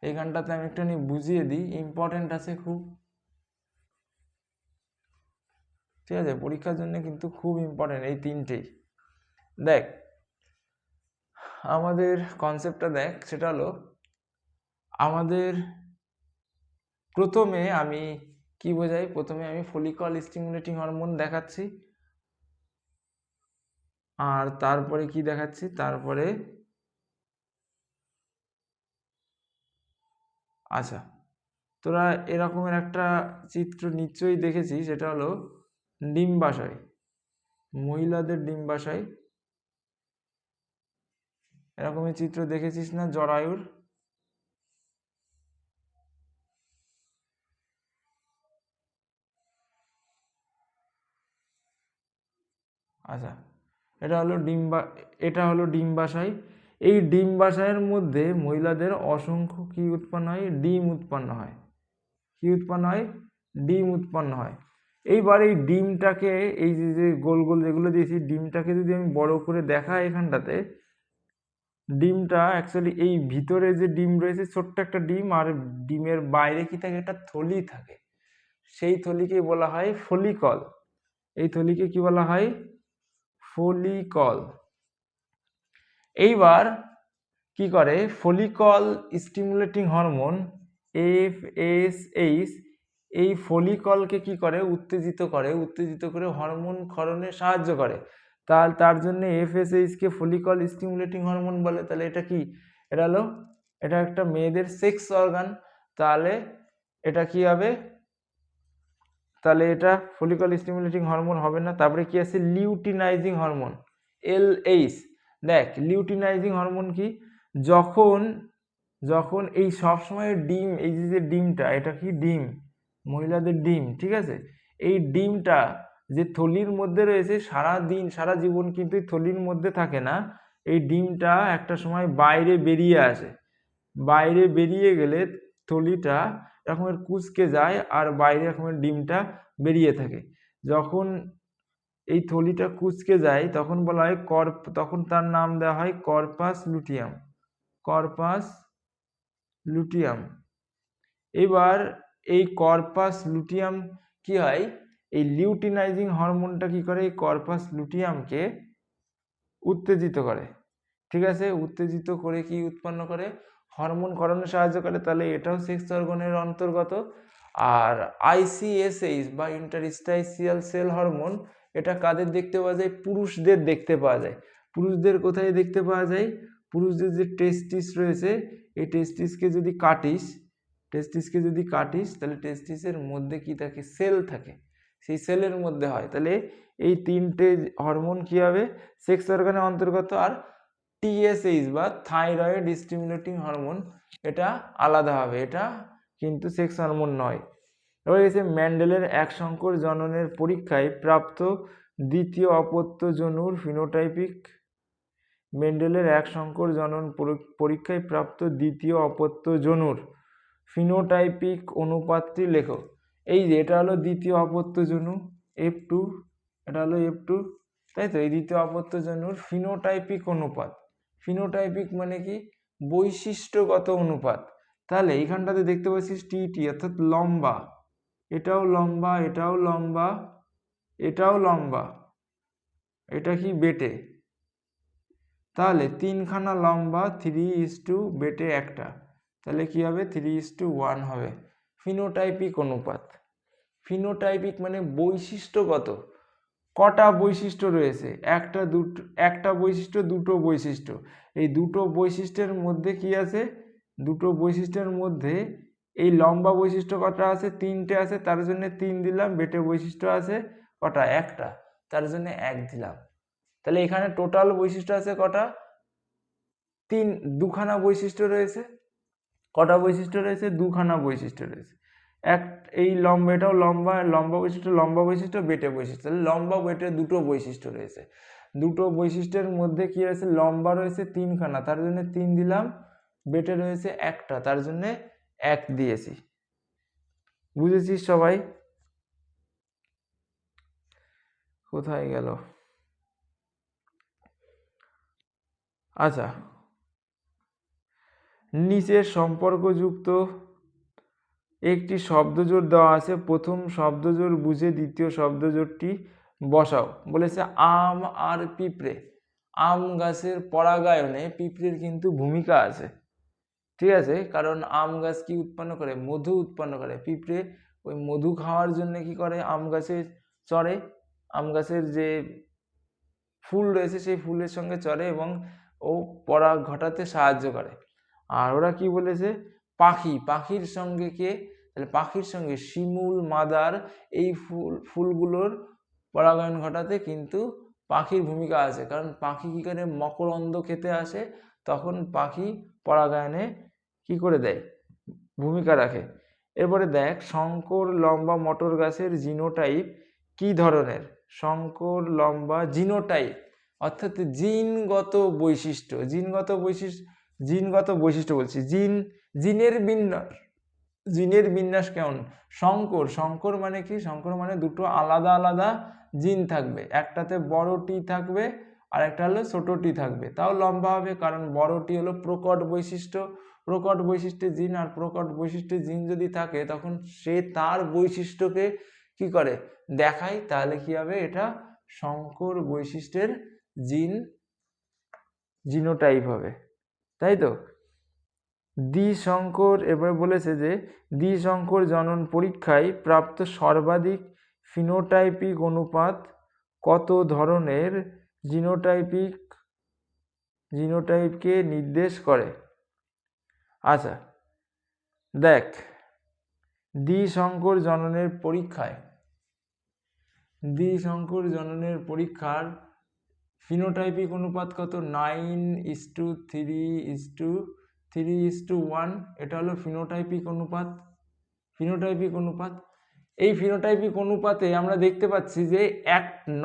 এইখানটাতে আমি একটুখানি বুঝিয়ে দিই, ইম্পর্টেন্ট আছে খুব, ঠিক আছে? পরীক্ষার জন্য কিন্তু খুব ইম্পর্টেন্ট এই তিনটেই। দেখ আমাদের কনসেপ্টটা দেখ, সেটা হলো আমাদের প্রথমে আমি কি বোঝাই, প্রথমে আমি ফলিকল স্টিমুলেটিং হরমোন দেখাচ্ছি, আর তারপরে কি দেখাচ্ছি, তারপরে আচ্ছা তোরা এরকমের একটা চিত্র নিশ্চয়ই দেখেছিস, সেটা হলো ডিম্বাশয়, মহিলাদের ডিম্বাশয়, এরকমের চিত্র দেখেছিস না জরায়ুর? আচ্ছা এটা হলো ডিম্বাশয়। এই ডিম্বাশয়ের মধ্যে মহিলাদের অসংখ্য কি উৎপন্ন হয়, ডিম উৎপন্ন হয়। কি উৎপন্ন হয়, ডিম উৎপন্ন হয়। এইবার এই ডিমটাকে, এই যে গোল গোল যেগুলো দিয়েছি, ডিমটাকে যদি আমি বড় করে দেখাই এখানটাতে, ডিমটা অ্যাকচুয়ালি এই ভিতরে যে ডিম রয়েছে ছোট্ট একটা ডিম, আর ডিমের বাইরে কি থাকে, একটা থলি থাকে, সেই থলিকে বলা হয় ফলিকল। এই থলিকে কি বলা হয়, ফলিকল। এইবার কি করে, ফলিকল স্টিমুলেটিং হরমোন এফএসএইচ এই ফলিকলকে কি করে, উত্তেজিত করে হরমোন ক্ষরণে সাহায্য করে। তার জন্য এফএসএইচকে ফলিকল স্টিমুলেটিং হরমোন বলে। তাহলে এটা কি, এটা হলো, এটা একটা মেয়েদের সেক্স অর্গান, তাহলে এটা কি হবে, তাহলে এটা ফলিকল স্টিমুলেটিং হরমোন হবে না। তারপরে কি আছে, লিউটিনাইজিং হরমোন, এলএইচ। দেখ লিউটিনাইজিং হরমোন কি, যখন যখন এই সবসময় ডিম, এই যে ডিমটা, এটা কি ডিম, মহিলাদের ডিম, ঠিক আছে? এই ডিমটা যে থলির মধ্যে রয়েছে, সারা দিন সারা জীবন কিন্তু এই থলির মধ্যে থাকে না। এই ডিমটা একটা সময় বাইরে বেরিয়ে আসে, বাইরে বেরিয়ে গেলে থলিটা এরকমের কুঁচকে যায়, আর বাইরে এরকমের ডিমটা বেরিয়ে থাকে। যখন এই থলিটা কুঁচকে যায় তখন বলা হয় তখন তার নাম দেওয়া হয় কর্পাস লুটিয়াম, কর্পাস লুটিয়াম। এবার এই কর্পাস লুটিয়াম কি হয়, এই লিউটিনাইজিং হরমোনটা কি করে, এই কর্পাস লুটিয়ামকে উত্তেজিত করে, ঠিক আছে? উত্তেজিত করে কি উৎপন্ন করে, হরমোন ক্ষরণে সাহায্য করে। তাহলে এটাও সেক্স অর্গানের অন্তর্গত। আর আইসিএসএইচ বা ইন্টারস্টাইসিয়াল সেল হরমোন, এটা কাদের দেখতে পাওয়া যায়, পুরুষদের দেখতে পাওয়া যায়। পুরুষদের কোথায় দেখতে পাওয়া যায়, পুরুষদের যে টেস্টিস রয়েছে, এই টেস্টিসকে যদি কাটিস তাহলে টেস্টিসের মধ্যে কি থাকে, সেল থাকে, সেই সেলের মধ্যে হয়। তাহলে এই তিনটে হরমোন কি হবে, সেক্স অর্গানের অন্তর্গত। আর টিএসএইচ বা থাইরয়েড স্টিমুলেটিং হরমোন, এটা আলাদা হবে, এটা কিন্তু সেক্স হরমোন নয়। এবার গেছে ম্যান্ডেলের এক সংকর জননের পরীক্ষায় প্রাপ্ত দ্বিতীয় অপত্য জনুর ফিনোটাইপিক, মেন্ডেলের এক সংকর জনন পরীক্ষায় প্রাপ্ত দ্বিতীয় অপত্য জনুর ফিনোটাইপিক অনুপাতটি লেখো। এই যে এটা হলো দ্বিতীয় অপত্য জনু F2, এটা হলো F2, তাই তো? এই দ্বিতীয় অপত্য জনুর ফিনোটাইপিক অনুপাত, ফিনোটাইপিক মানে কি, বৈশিষ্ট্যগত অনুপাত। তাহলে এইখানটাতে দেখতে পাচ্ছিস টি, অর্থাৎ লম্বা, এটাও লম্বা, এটাও লম্বা, এটাও লম্বা, এটা কি বেটে, তাহলে তিনখানা লম্বা 3:, বেটে একটা, তাহলে কি হবে 3:1 হবে ফিনোটাইপিক অনুপাত। ফিনোটাইপিক মানে বৈশিষ্ট্যগত, কটা বৈশিষ্ট্য রয়েছে, একটা বৈশিষ্ট্য, দুটো বৈশিষ্ট্য। এই দুটো বৈশিষ্ট্যের মধ্যে কি আছে, দুটো বৈশিষ্ট্যের মধ্যে এই লম্বা বৈশিষ্ট্য কটা আছে, তিনটে আছে, তার জন্য 3 দিলাম। বেটে বৈশিষ্ট্য আছে কটা, একটা, তার জন্য 1 দিলাম। তাহলে এখানে টোটাল বৈশিষ্ট্য আছে কটা, দুখানা বৈশিষ্ট্য রয়েছে। কটা বৈশিষ্ট্য রয়েছে, দুখানা বৈশিষ্ট্য রয়েছে। এই লম্বা, এটাও লম্বা, লম্বা বৈশিষ্ট্য, বেটে বৈশিষ্ট্য। তাহলে লম্বা বেটে দুটো বৈশিষ্ট্য রয়েছে। দুটো বৈশিষ্ট্যের মধ্যে কি রয়েছে, লম্বা রয়েছে 3খানা, তার জন্য 3 দিলাম, বেটে রয়েছে একটা, তার জন্য 1 দিয়েছি। বুঝেছিস সবাই? কোথায় গেল? আচ্ছা, নিচের সম্পর্কযুক্ত একটি শব্দজোড় দেওয়া আছে, প্রথম শব্দজোড় বুঝে দ্বিতীয় শব্দজোড়টি বসাও। বলেছে আম আর পিঁপড়ে। আম গাছের পরাগায়নে পিঁপড়ের কিন্তু ভূমিকা আছে, ঠিক আছে? কারণ আম গাছ কি উৎপন্ন করে, মধু উৎপন্ন করে। পিঁপড়ে ওই মধু খাওয়ার জন্য কি করে, আম গাছে চড়ে, আম গাছের যে ফুল রয়েছে সেই ফুলের সঙ্গে চড়ে এবং ও পরাগ ঘটাতে সাহায্য করে। আর ওরা কি বলেছে, পাখির সঙ্গে কে, তাহলে পাখির সঙ্গে শিমুল, মাদার, এই ফুলগুলোর পরাগায়ন ঘটাতে কিন্তু পাখির ভূমিকা আছে। কারণ পাখি কি করে, মকরন্দ খেতে আসে, তখন পাখি পরাগায়নে কি করে দেয়, ভূমিকা রাখে। এরপরে দেখ, শঙ্কর লম্বা মটর গাছের জিনোটাইপ কি ধরনের? শঙ্কর লম্বা জিনোটাইপ অর্থাৎ জিনগত বৈশিষ্ট্য, বলছি, জিনের বিন্যাস কেমন? শঙ্কর মানে কি, শঙ্কর মানে দুটো আলাদা আলাদা জিন থাকবে, একটাতে বড় টি থাকবে আর একটা হলো ছোট টি থাকবে, তাও লম্বা হবে, কারণ বড় টি হলো প্রকট বৈশিষ্ট্যের জিন, আর প্রকট বৈশিষ্ট্যের জিন যদি থাকে তখন সে তার বৈশিষ্ট্যকে কি করে, দেখায়, তাহলে কি হবে, এটা শঙ্কর বৈশিষ্ট্যের জিনোটাইপ হবে, তাই তো? দ্বিসংকর, এবার বলেছে যে দ্বিসংকর জনন পরীক্ষায় প্রাপ্ত সর্বাধিক ফিনোটাইপিক অনুপাত কত ধরনের জিনোটাইপকে নির্দেশ করে? আচ্ছা দেখ, দ্বিসংকর জননের পরীক্ষার ফিনোটাইপিক অনুপাত কত? 9:3:1, এটা হলো ফিনোটাইপিক অনুপাত। এই ফিনোটাইপিক অনুপাতে আমরা দেখতে পাচ্ছি যে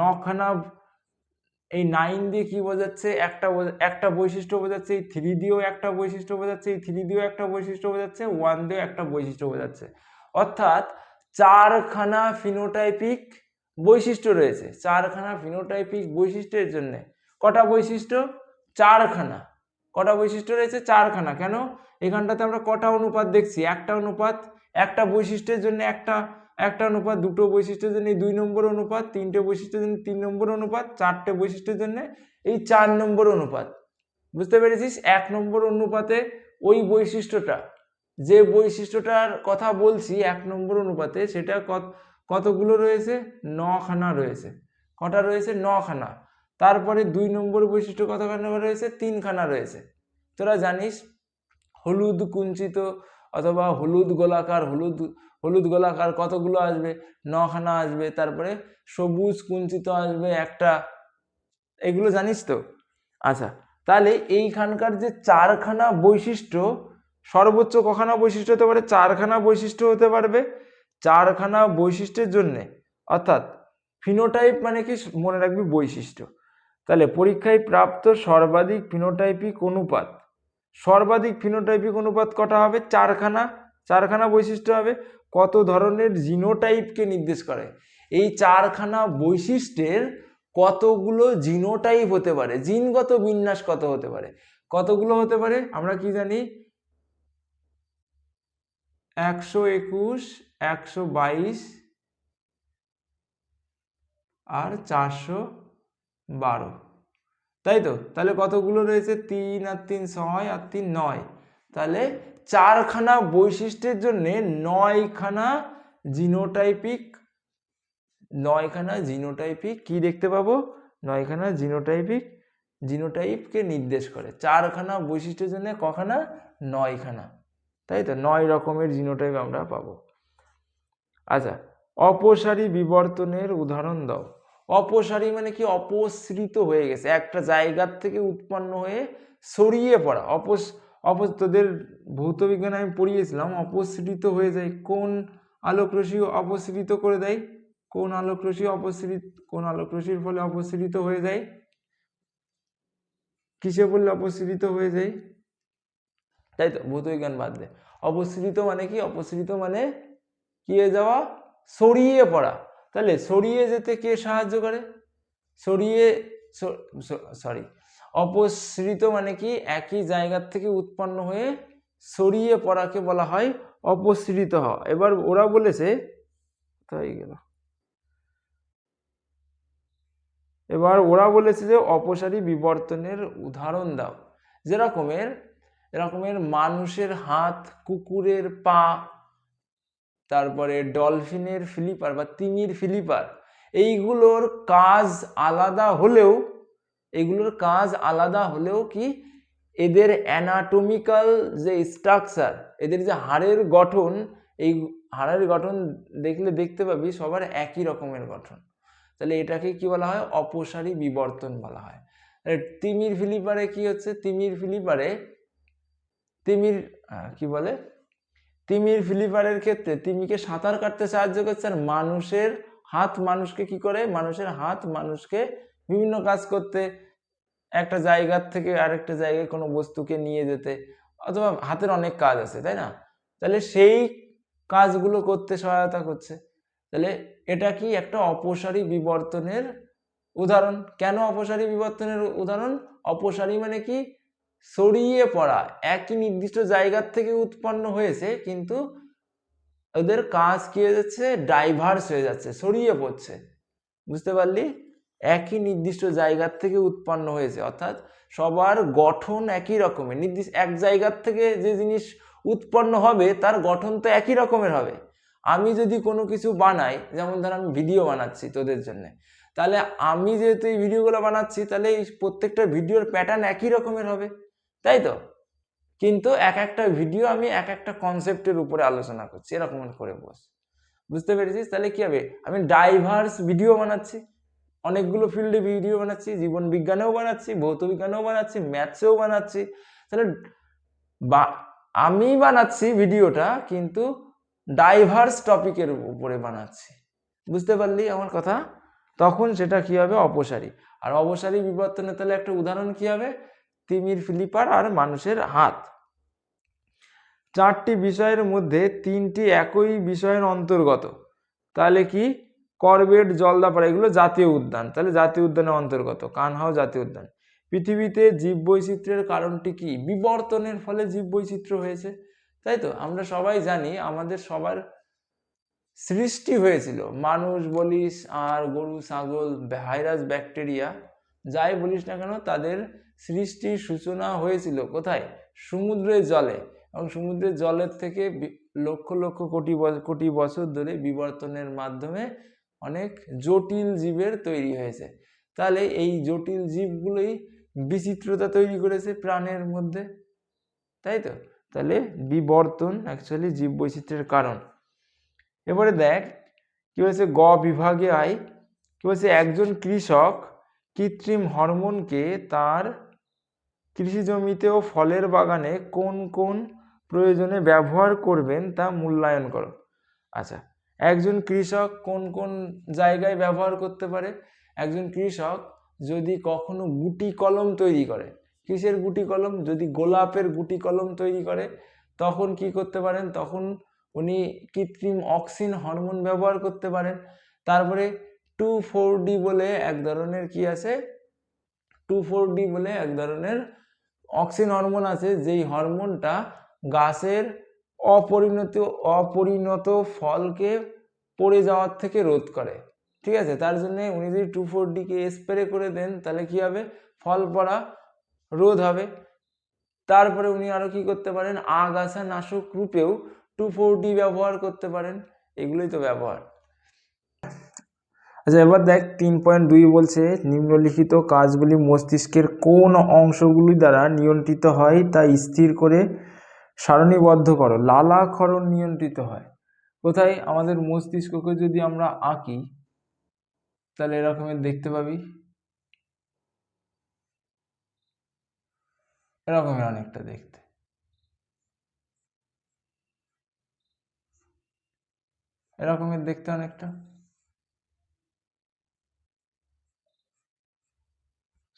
9খানা, এই 9 দিয়ে কি বোঝাচ্ছে, একটা বৈশিষ্ট্য বোঝাচ্ছে, এই 3 দিয়েও একটা বৈশিষ্ট্য বোঝাচ্ছে, এই 3 দিয়েও একটা বৈশিষ্ট্য বোঝাচ্ছে, 1 দিয়েও একটা বৈশিষ্ট্য বোঝাচ্ছে, অর্থাৎ 4খানা ফিনোটাইপিক বৈশিষ্ট্য রয়েছে। 4খানা ফিনোটাইপিক বৈশিষ্ট্যের জন্য কটা বৈশিষ্ট্য? 4খানা। কটা বৈশিষ্ট্য রয়েছে? 4খানা। কেন? এখানটাতে আমরা কটা অনুপাত দেখছি? একটা অনুপাত, একটা বৈশিষ্ট্যের জন্য একটা অনুপাত, দুটো বৈশিষ্ট্যের জন্য 2 নম্বর অনুপাত, তিনটে বৈশিষ্ট্যের জন্য 3 নম্বর অনুপাত, চারটে বৈশিষ্ট্যের জন্য এই 4 নম্বর অনুপাত। বুঝতে পেরেছিস? 1 নম্বর অনুপাতে ওই বৈশিষ্ট্যটা, যে বৈশিষ্ট্যটার কথা বলছি 1 নম্বর অনুপাতে, সেটা কতগুলো রয়েছে? 9খানা রয়েছে। কটা রয়েছে? 9খানা। তারপরে 2 নম্বর বৈশিষ্ট্য কতখানা রয়েছে? 3খানা রয়েছে। তোরা জানিস হলুদ কুঞ্চিত অথবা হলুদ গোলাকার কতগুলো আসবে? 9খানা আসবে। তারপরে সবুজ কুঞ্চিত আসবে একটা, এগুলো জানিস তো? আচ্ছা, তাহলে এইখানকার যে 4খানা বৈশিষ্ট্য, সর্বোচ্চ কখানা বৈশিষ্ট্য হতে পারে? 4খানা বৈশিষ্ট্য হতে পারবে। 4খানা বৈশিষ্ট্যের জন্যে, অর্থাৎ ফিনোটাইপ মানে কি, মনে রাখবি বৈশিষ্ট্য। তাহলে পরীক্ষায় প্রাপ্ত সর্বাধিক ফিনোটাইপিক অনুপাত কটা হবে? 4খানা বৈশিষ্ট্য হবে। কত ধরনের জিনোটাইপকে নির্দেশ করে? এই 4খানা বৈশিষ্ট্যের কতগুলো জিনোটাইপ হতে পারে, জিনগত বিন্যাস কত হতে পারে, কতগুলো হতে পারে? আমরা কি জানি? 121, 122 আর 412, তাই তো? তাহলে কতগুলো রয়েছে? 3 আর 3 6 আর 3 9। তাহলে 4খানা বৈশিষ্ট্যের জন্য 9খানা জিনোটাইপিক কি দেখতে পাবো? 9খানা জিনোটাইপকে নির্দেশ করে। 4খানা বৈশিষ্ট্যের জন্য কখানা? 9খানা, তাই তো? 9 রকমের জিনোটাইপ আমরা পাবো। আচ্ছা, অপসারী বিবর্তনের উদাহরণ দাও। অপসারী মানে কি? অপসৃত হয়ে গেছে, একটা জায়গার থেকে উৎপন্ন হয়ে ছড়িয়ে পড়া। তোদের ভৌত বিজ্ঞানে আমি পড়িয়েছিলাম, অপসৃত হয়ে যায়। কোন আলোক রশ্মি অপসৃত করে দেয়। কোন আলোক রশ্মির ফলে অপসৃত হয়ে যায়? কিসে বললে অপসৃত হয়ে যায়? তাই তো, ভৌতবিজ্ঞান বাদ দে। অপসৃত মানে কি? অপসৃত মানে কি হয়ে যাওয়া? ছড়িয়ে পড়া। তাহলে ছড়িয়ে যেতে কে সাহায্য করে? অপসৃত মানে কি? একই জায়গার থেকে উৎপন্ন হয়ে ছড়িয়ে পড়াকে বলা হয় অপসৃত হওয়া। এবার ওরা বলেছে, তাই গেল, এবার ওরা বলেছে যে অপসারী বিবর্তনের উদাহরণ দাও। এরকমের মানুষের হাত, কুকুরের পা, তারপরে ডলফিনের ফ্লিপার বা তিমির ফ্লিপার, এইগুলোর কাজ আলাদা হলেও কি এদের অ্যানাটমিক্যাল যে স্ট্রাকচার, এদের যে হাড়ের গঠন, এই হাড়ের গঠন দেখতে পাবি সবার একই রকমের গঠন। তাহলে এটাকে কি বলা হয়? অপসারী বিবর্তন বলা হয়। তিমির ফ্লিপারে কি হচ্ছে? তিমির ফ্লিপারের ক্ষেত্রে তিমিকে সাঁতার কাটতে সাহায্য করছে, আর মানুষের হাত মানুষকে কি করে? মানুষের হাত মানুষকে বিভিন্ন কাজ করতে, একটা জায়গার থেকে আরেকটা জায়গায় কোনো বস্তুকে নিয়ে যেতে, অথবা হাতের অনেক কাজ আছে, তাই না? তাহলে সেই কাজগুলো করতে সহায়তা করছে। তাহলে এটা কি? একটা অপসারী বিবর্তনের উদাহরণ। কেন অপসারী বিবর্তনের উদাহরণ? অপসারী মানে কি? ছড়িয়ে পড়া, একই নির্দিষ্ট জায়গার থেকে উৎপন্ন হয়েছে, কিন্তু ওদের কাজ কি হয়ে যাচ্ছে? ডাইভার্স হয়ে যাচ্ছে, ছড়িয়ে পড়ছে। বুঝতে পারলি? একই নির্দিষ্ট জায়গার থেকে উৎপন্ন হয়েছে, অর্থাৎ সবার গঠন একই রকমের। নির্দিষ্ট এক জায়গার থেকে যে জিনিস উৎপন্ন হবে তার গঠন তো একই রকমের হবে। আমি যদি কোনো কিছু বানাই, যেমন ধর আমি ভিডিও বানাচ্ছি তোদের জন্য, তাহলে আমি যেহেতু এই ভিডিওগুলো বানাচ্ছি, তাহলে এই প্রত্যেকটা ভিডিওর প্যাটার্ন একই রকমের হবে, তাই তো? কিন্তু এক একটা ভিডিও আমি এক একটা কনসেপ্টের উপরে আলোচনা করছি, এরকম করে বস। বুঝতে পেরেছিস? তাহলে কি হবে? আমি ডাইভার্স ভিডিও বানাচ্ছি, অনেকগুলো ফিল্ডে ভিডিও বানাচ্ছি, জীবন বিজ্ঞানেও বানাচ্ছি, ভৌত বিজ্ঞানেও বানাচ্ছি, ম্যাথসেও বানাচ্ছি। তাহলে আমি বানাচ্ছি ভিডিওটা, কিন্তু ডাইভার্স টপিকের উপরে বানাচ্ছি। বুঝতে পারলি আমার কথা? তখন সেটা কি হবে? অপসারী। আর অপসারী বিবর্তনে তাহলে একটা উদাহরণ কি হবে? তিমির ফ্লিপার আর মানুষের হাত। 4টি বিষয়ের মধ্যে 3টি একই বিষয়ের অন্তর্গত। তাহলে কি? করবেট, জলদাপাড়া, এগুলো জাতীয় উদ্যান, তাহলে জাতীয় উদ্যানের অন্তর্গত। কানহাও জাতীয় উদ্যান। পৃথিবীতে জীববৈচিত্র্যের কারণটি কি? বিবর্তনের ফলে জীববৈচিত্র্য হয়েছে, তাই তো? আমরা সবাই জানি আমাদের সবার সৃষ্টি হয়েছিল, মানুষ বলিস আর গরু, ছাগল, ভাইরাস, ব্যাকটেরিয়া, যাই বলিস না কেন, তাদের সৃষ্টির সূচনা হয়েছিল কোথায়? সমুদ্রের জলে। এবং সমুদ্রের জলের থেকে লক্ষ লক্ষ কোটি বছর ধরে বিবর্তনের মাধ্যমে অনেক জটিল জীবের তৈরি হয়েছে। তাহলে এই জটিল জীবগুলোই বিচিত্রতা তৈরি করেছে প্রাণের মধ্যে, তাই তো? তাহলে বিবর্তন অ্যাকচুয়ালি জীব বৈচিত্র্যের কারণ। এবারে দেখ কি হয়েছে, গ বিভাগে আই। কি বলছে? একজন কৃষক কৃত্রিম হরমোনকে তার কৃষি জমিতে ও ফলের বাগানে কোন কোন প্রয়োজনে ব্যবহার করবেন তা মূল্যায়ন করো। আচ্ছা, একজন কৃষক কোন কোন জায়গায় ব্যবহার করতে পারে? একজন কৃষক যদি কখনো গুটি কলম তৈরি করে, কিসের গুটি কলম? যদি গোলাপের গুটি কলম তৈরি করে, তখন কি করতে পারেন? তখন উনি কৃত্রিম অক্সিন হরমোন ব্যবহার করতে পারেন। তারপরে 2,4-D বলে এক ধরনের কি আছে? 2,4-D বলে এক ধরনের অক্সিন হরমোন আছে, যেই হরমোনটা গাছের অপরিণত ফলকে পড়ে যাওয়ার থেকে রোধ করে, ঠিক আছে? তার জন্য উনি যদি 2,4-D-কে স্প্রে করে দেন, তাহলে কি হবে? ফল পড়া রোধ হবে। তারপরে উনি আরো কি করতে পারেন? আগাছা নাশক রূপেও 2,4-D ব্যবহার করতে পারেন। এগুলোই তো ব্যবহার। আচ্ছা, এবার দেখ 3.2 বলছে, নিম্নলিখিত কাজগুলি মস্তিষ্কের কোন অংশগুলি দ্বারা নিয়ন্ত্রিত হয় তা স্থির করে সারণীবদ্ধ করো। লালাক্ষরণ নিয়ন্ত্রিত হয় কোথায়? আমাদের মস্তিষ্ককে যদি আমরা আঁকি, তাহলে এরকমের দেখতে পাবি, এরকমের অনেকটা দেখতে। এরকমের দেখতে অনেকটা,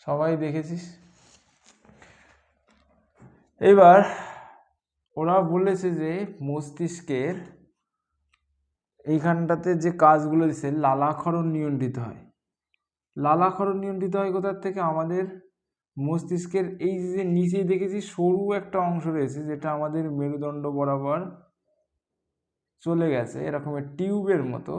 সবাই দেখেছিস। এবার ওরা বলেছে যে মস্তিষ্কের এইখানটাতে যে কাজগুলো দিচ্ছে, লালাক্ষরণ নিয়ন্ত্রিত হয়। লালাক্ষরণ নিয়ন্ত্রিত হয় কোথার থেকে? আমাদের মস্তিষ্কের এই যে নিচে দেখেছি সরু একটা অংশ রয়েছে, যেটা আমাদের মেরুদণ্ড বরাবর চলে গেছে এরকমের টিউবের মতো,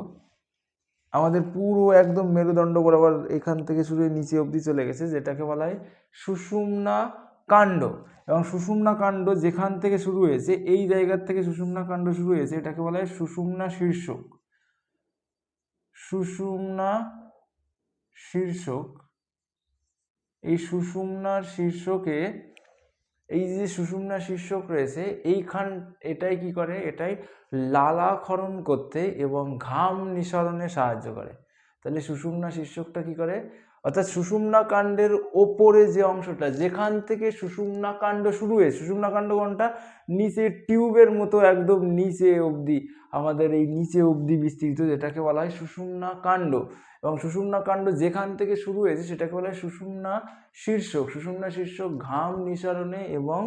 আমাদের পুরো একদম মেরুদণ্ড বরাবর এখান থেকে শুরু হয়ে নিচে অবধি চলে গেছে, যেটাকে বলা হয় সুষুম্না কাণ্ড। এবং সুষুম্না কাণ্ড যেখান থেকে শুরু হয়েছে, এই জায়গার থেকে সুষুম্না কাণ্ড শুরু হয়েছে, এটাকে বলা হয় সুষুম্না শীর্ষক। সুষুম্না শীর্ষক, এই সুষুম্নার শীর্ষকে, এই যে সুষুম্না শীর্ষক রয়েছে এইখান, এটাই কি করে? এটাই লালাক্ষরণ করতে এবং ঘাম নিঃসরণে সাহায্য করে। তাহলে সুষুম্না শীর্ষকটা কি করে? অর্থাৎ সুষুম্না কাণ্ডের ওপরে যে অংশটা, যেখান থেকে সুষুম্না কাণ্ড শুরু হয়েছে, সুষুম্না কাণ্ড কোনটা? নিচে টিউবের মতো একদম নিচে অবধি, আমাদের এই নিচে অবধি বিস্তৃত, যেটাকে বলা হয় সুষুম্না কাণ্ড। এবং সুষুম্না কাণ্ড যেখান থেকে শুরু হয়েছে সেটাকে বলা হয় সুষুম্না শীর্ষক। সুষুম্না শীর্ষক ঘাম নিঃসরণে এবং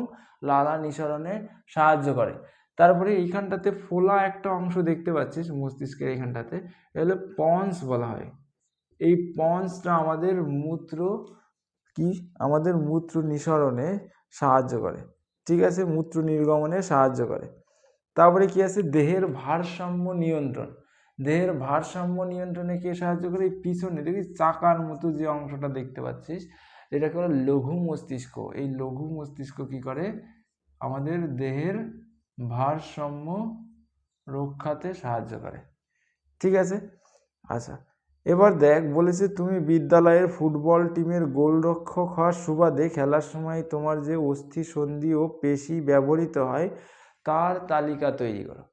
লালা নিঃসরণে সাহায্য করে। তারপরে এইখানটাতে ফোলা একটা অংশ দেখতে পাচ্ছিস মস্তিষ্কের এইখানটাতে, এগুলো পন্স বলা হয়। এই পন্সটা আমাদের মূত্র কি, আমাদের মূত্র নিঃসরণে সাহায্য করে, ঠিক আছে, মূত্র নির্গমনে সাহায্য করে। তারপরে কি আছে? দেহের ভারসাম্য নিয়ন্ত্রণ। দেহের ভারসাম্য নিয়ন্ত্রণে কে সাহায্য করে? এই পিছনে দেখি চাকার মতো যে অংশটা দেখতে পাচ্ছিস, এটাকে বলে লঘু মস্তিষ্ক। এই লঘু মস্তিষ্ক কি করে? আমাদের দেহের ভারসাম্য রক্ষাতে সাহায্য করে, ঠিক আছে। আচ্ছা, এবার দেখ, বলেছে তুমি বিদ্যালয়ের ফুটবল টিমের গোলরক্ষক হওয়ার সুবাদে খেলার সময় তোমার যে অস্থি সন্ধি ও পেশি ব্যবহৃত হয় তার তালিকা তৈরি করো।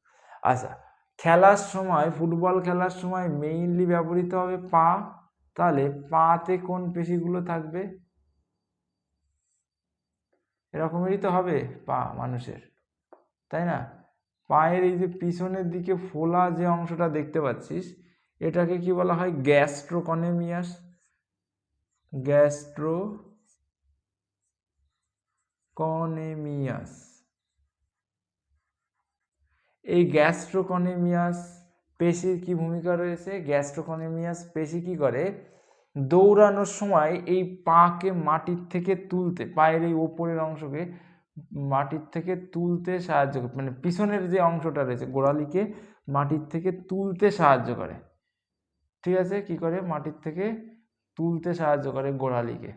আচ্ছা, খেলার সময়, ফুটবল খেলার সময় মেইনলি ব্যবহৃত হবে পা, তাহলে পাতে কোন পেশিগুলো থাকবে? এরকমেরই তো হবে পা মানুষের, তাই না? পায়ের এই যে পিছনের দিকে ফোলা যে অংশটা দেখতে পাচ্ছিস, এটাকে কি বলা হয়? গ্যাস্ট্রোকনেমিয়াস। গ্যাস্ট্রোকনেমিয়াস। এই গ্যাস্ট্রোকনেমিয়াস পেশির কি ভূমিকা রয়েছে? গ্যাস্ট্রোকনেমিয়াস পেশি কি করে? দৌড়ানোর সময় এই পাকে মাটির থেকে তুলতে, পায়ের এই ওপরের অংশকে মাটির থেকে তুলতে সাহায্য করে, মানে পিছনের যে অংশটা রয়েছে গোড়ালিকে মাটির থেকে তুলতে সাহায্য করে, ঠিক আছে। কি করে? মাটির থেকে তুলতে সাহায্য করে গোড়ালিকে।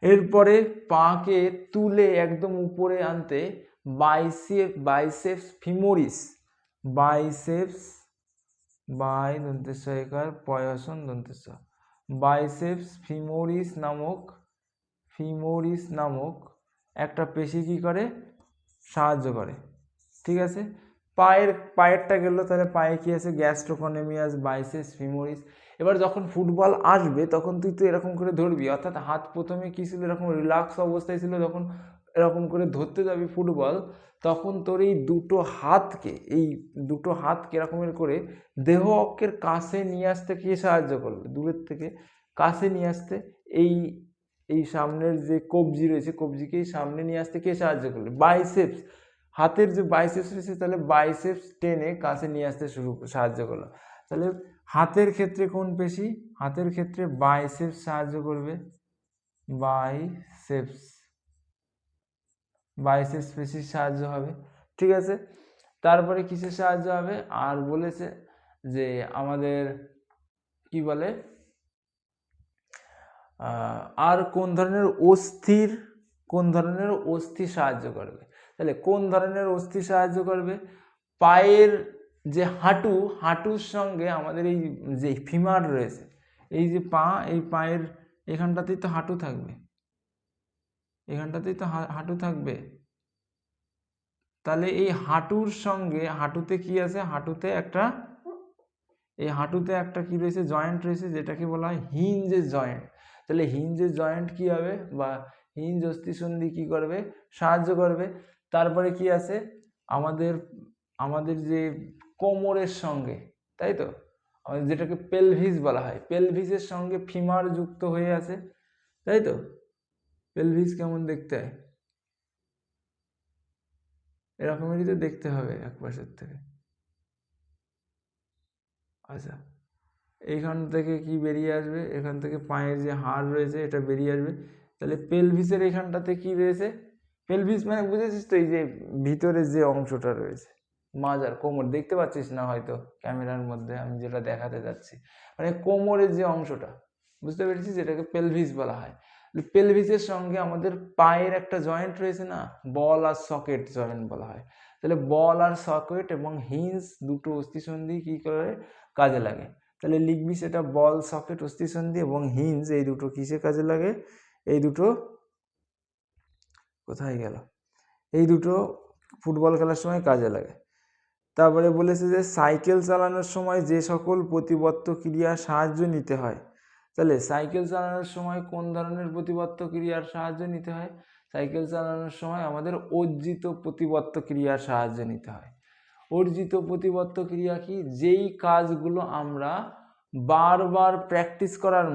এরপরে পাকে তুলে একদম উপরে আনতে বাইসেপস ফিমোরিস, বাইসেপস, বাই দন্তেশ্বর পয়সন দন্তেশ্বর, বাইসেপস ফিমোরিস নামক একটা পেশি কি করে? সাহায্য করে, ঠিক আছে। পায়েরটা গেল, তাহলে পায়ে কি আছে? Gastrocnemius, biceps femoris. এবার যখন ফুটবল আসবে তখন তুই তো এরকম করে ধরবি, অর্থাৎ হাত প্রথমে কি ছিল? এরকম রিল্যাক্স অবস্থায় ছিল। যখন এরকম করে ধরতে যাবি ফুটবল, তখন তোর এই দুটো হাতকে এরকমের করে দেহ অক্ষের কাছে নিয়ে আসতে কে সাহায্য করবে? দূরের থেকে কাছে নিয়ে আসতে এই সামনের যে কবজি রয়েছে, কবজিকে সামনে নিয়ে আসতে কে সাহায্য করবে? বাইসেপস। হাতের যে বাইসেপস রয়েছে, তাহলে বাইসেপস টেনে কাছে নিয়ে আসতে সাহায্য করলো। তাহলে হাতের ক্ষেত্রে কোন পেশি? হাতের ক্ষেত্রে বাইসেপস সাহায্য করবে, বাইসেপস পেশির সাহায্য হবে, ঠিক আছে। তারপরে কিসের সাহায্য হবে? আর বলেছে যে আমাদের কি বলে, আর কোন ধরনের অস্থি সাহায্য করবে? তাহলে কোন ধরনের অস্থি সাহায্য করবে? পায়ের যে হাঁটুর সঙ্গে আমাদের এই যে ফিমার রয়েছে, এই যে পা, এই পায়ের এখানটাতেই তো হাঁটু থাকবে, তাহলে এই হাঁটুর সঙ্গে, হাঁটুতে কি আছে? হাঁটুতে একটা কি রয়েছে? জয়েন্ট রয়েছে, যেটাকে বলা হয় হিঞ্জেস জয়েন্ট। তাহলে হিঞ্জেস জয়েন্ট কি হবে? বা হিঞ্জ অস্থিসন্ধি কি করবে? সাহায্য করবে। তারপরে কি আছে? আমাদের যে কোমরের সঙ্গে, তাই তো, আমাদের যেটাকে পেলভিস বলা হয়, পেলভিসের সঙ্গে ফিমার যুক্ত হয়ে আছে, তাই তো। পেলভিস কেমন দেখতে হয়, এরকমেরই তো দেখতে হবে এক পাশের থেকে। আচ্ছা, এইখান থেকে কি বেরিয়ে আসবে, এখান থেকে পায়ের যে হাড় রয়েছে এটা বেরিয়ে আসবে, তাহলে পেলভিসের এখানটাতে কি রয়েছে, পেলভিস মানে বুঝেছিস তো, এই যে ভিতরে যে অংশটা রয়েছে, মাজার কোমর, দেখতে পাচ্ছিস না হয়তো ক্যামেরার মধ্যে আমি যেটা দেখাতে যাচ্ছি, মানে কোমরের যে অংশটা, বুঝতে পেরেছিস, এটাকে পেলভিস বলা হয়। পেলভিসের সঙ্গে আমাদের পায়ের একটা জয়েন্ট রয়েছে না, বল আর সকেট জয়েন্ট বলা হয়। তাহলে বল আর সকেট এবং হিঞ্জ দুটো অস্থিসন্ধি কি করে কাজে লাগে, তাহলে লিখবি সেটা, বল সকেট অস্থিসন্ধি এবং হিঞ্জ, এই দুটো কিসে কাজে লাগে, এই দুটো কোথায় গেল, এই দুটো ফুটবল খেলার সময় কাজে লাগে। তারপরে বলেছে যে সাইকেল চালানোর সময় যে সকল প্রতিবত্ত ক্রিয়ার সাহায্য নিতে হয়, তাহলে সাইকেল চালানোর সময় কোন ধরনের প্রতিবত্ত ক্রিয়ার সাহায্য নিতে হয়, সাইকেল চালানোর সময় আমাদের অর্জিত প্রতিবত্ত ক্রিয়ার সাহায্য নিতে হয়। অর্জিত প্রতিবত্ত ক্রিয়া কি, যেই কাজগুলো আমরা বারবার প্র্যাকটিস করার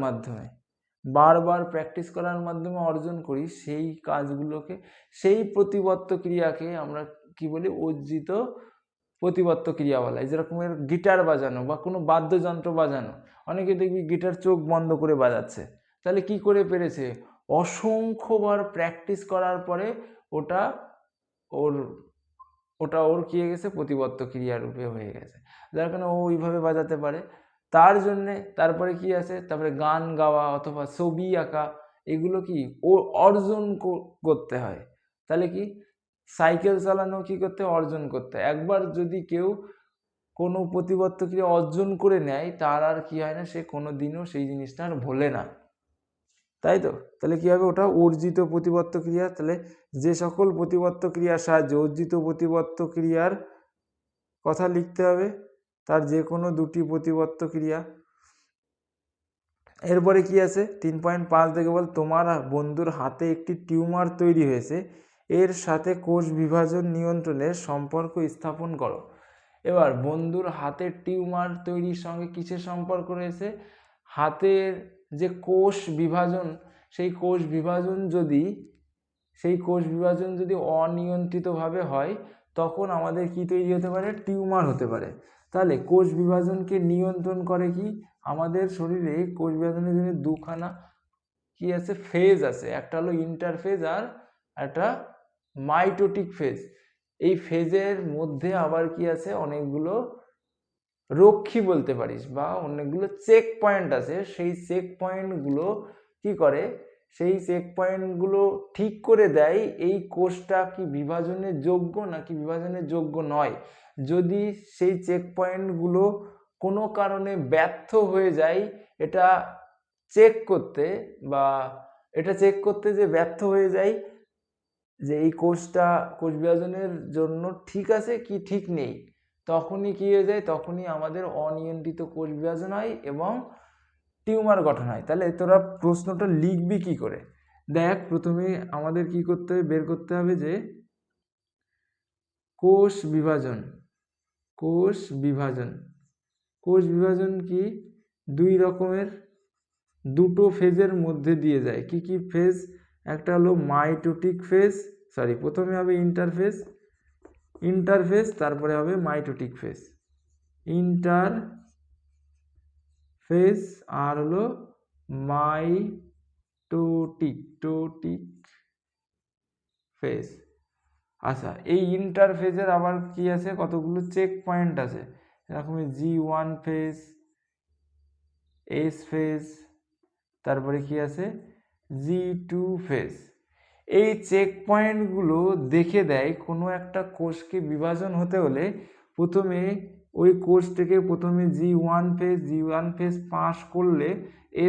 মাধ্যমে অর্জন করি, সেই কাজগুলোকে, সেই প্রতিবত্ত ক্রিয়াকে আমরা কি বলি, অর্জিত প্রতিবত্ত ক্রিয়া বলা হয়। যেরকমের গিটার বাজানো বা কোনো বাদ্যযন্ত্র বাজানো, অনেকে দেখবি গিটার চোখ বন্ধ করে বাজাচ্ছে, তাহলে কি করে পেরেছে, অসংখ্যবার প্র্যাকটিস করার পরে ওটা ওর কি হয়ে গেছে, প্রতিবত্ত ক্রিয়া রূপে হয়ে গেছে, যার কারণে ও ওইভাবে বাজাতে পারে। তার জন্যে তারপরে কি আছে, তারপরে গান গাওয়া অথবা ছবি আঁকা, এগুলো কি ও অর্জন করতে হয়। তাহলে কি সাইকেল চালানো কি করতে, অর্জন করতে। একবার যদি কেউ কোনো প্রতিবত্ত ক্রিয়া অর্জন করে নেয়, তার আর কি হয় না, সে কোনো দিনও সেই জিনিসটা আর ভোলে না, তাই তো। তাহলে কি হবে, ওটা অর্জিত প্রতিবত্ত ক্রিয়া। তাহলে যে সকল প্রতিবত্ত ক্রিয়ার সাহায্যে, অর্জিত প্রতিবত্ত ক্রিয়ার কথা লিখতে হবে, তার যে কোনো দুটি প্রতিবত্ত ক্রিয়া। এরপরে কি আছে 3.5 থেকে বল, তোমার বন্ধুর হাতে একটি টিউমার তৈরি হয়েছে, এর সাথে কোষ বিভাজন নিয়ন্ত্রণের সম্পর্ক স্থাপন করো। এবার বন্ধুর হাতের টিউমার তৈরির সঙ্গে কিসের সম্পর্ক রয়েছে, হাতের যে কোষ বিভাজন, সেই কোষ বিভাজন যদি অনিয়ন্ত্রিতভাবে হয়, তখন আমাদের কি তৈরি হতে পারে, টিউমার হতে পারে। তাহলে কোষ বিভাজনকে নিয়ন্ত্রণ করে কি, আমাদের শরীরে কোষ বিভাজনের জন্য দুখানা কি আছে, ফেজ আছে, একটা হলো ইন্টারফেজ আর একটা মাইটোটিক ফেজ। এই ফেজের মধ্যে আবার কি আছে, অনেকগুলো রক্ষী বলতে পারিস বা অনেকগুলো চেক পয়েন্ট আছে। সেই চেক পয়েন্টগুলো কি করে, সেই চেক পয়েন্টগুলো ঠিক করে দেয় এই কোষটা কি বিভাজনের যোগ্য নাকি বিভাজনের যোগ্য নয়। যদি সেই চেক পয়েন্টগুলো কোনো কারণে ব্যর্থ হয়ে যায়, এটা চেক করতে যে ব্যর্থ হয়ে যায় যে এই কোষ বিভাজনের জন্য ঠিক আছে কি ঠিক নেই, তখনই কি হয়ে যায়, তখনই আমাদের অনিয়ন্ত্রিত কোষ বিভাজন হয় এবং টিউমার গঠন হয়। তাহলে তোরা প্রশ্নটা লিখবি কি করে, দেখ, প্রথমে আমাদের কি করতে হবে, বের করতে হবে যে কোষ বিভাজন কি দুই রকমের, দুটো ফেজের মধ্যে দিয়ে যায়। কি কি ফেজ, একটা হলো মাইটোটিক ফেজ, প্রথমে হবে ইন্টারফেজ, তারপরে হবে মাইটোটিক ফেজ, ইন্টারফেজ আর হলো মাইটোটিক ফেজ। আচ্ছা, এই ইন্টারফেজের আবার কি আছে, কতগুলো চেক পয়েন্ট আছে, এরকম G1 ফেজ, S ফেজ, তারপরে কি আছে G2 ফেজ। এই চেক পয়েন্টগুলো দেখে দেয় কোনো একটা কোষকে বিভাজন হতে হলে প্রথমে ওই কোষটাকে প্রথমে G1 ফেজ পাস করলে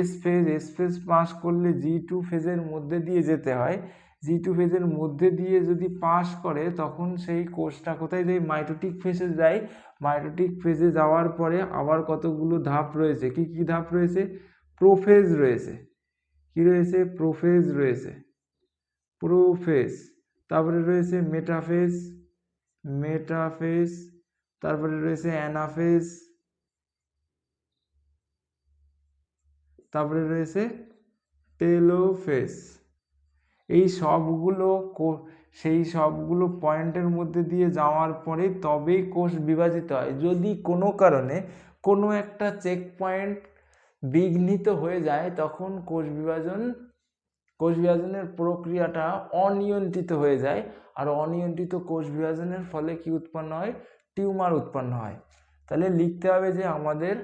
S ফেজ পাস করলে G2 ফেজের মধ্যে দিয়ে যেতে হয়। G2 ফেজের মধ্যে দিয়ে যদি পাস করে, তখন সেই কোষটা কোথায় যায়, মাইটোটিক ফেজে যায়। মাইটোটিক ফেজে যাওয়ার পরে আবার কতগুলো ধাপ রয়েছে, কি কি ধাপ রয়েছে, প্রোফেজ রয়েছে, কি রয়েছে, প্রোফেজ, তারপরে রয়েছে মেটাফেজ, তারপরে রয়েছে অ্যানাফেজ, তারপরে রয়েছে টেলোফেজ। এই সবগুলো সেই সবগুলো পয়েন্টের মধ্যে দিয়ে যাওয়ার পরে তবেই কোষ বিভাজিত হয়। যদি কোনো কারণে কোনো একটা চেক পয়েন্ট বিঘ্নিত হয়ে যায় তখন কোষ বিভাজনের প্রক্রিয়াটা অনিয়ন্ত্রিত হয়ে যায়। আর অনিয়ন্ত্রিত কোষ বিভাজনের ফলে কি উৎপন্ন হয়? টিউমার উৎপন্ন হয়। তাহলে লিখতে হবে যে আমাদের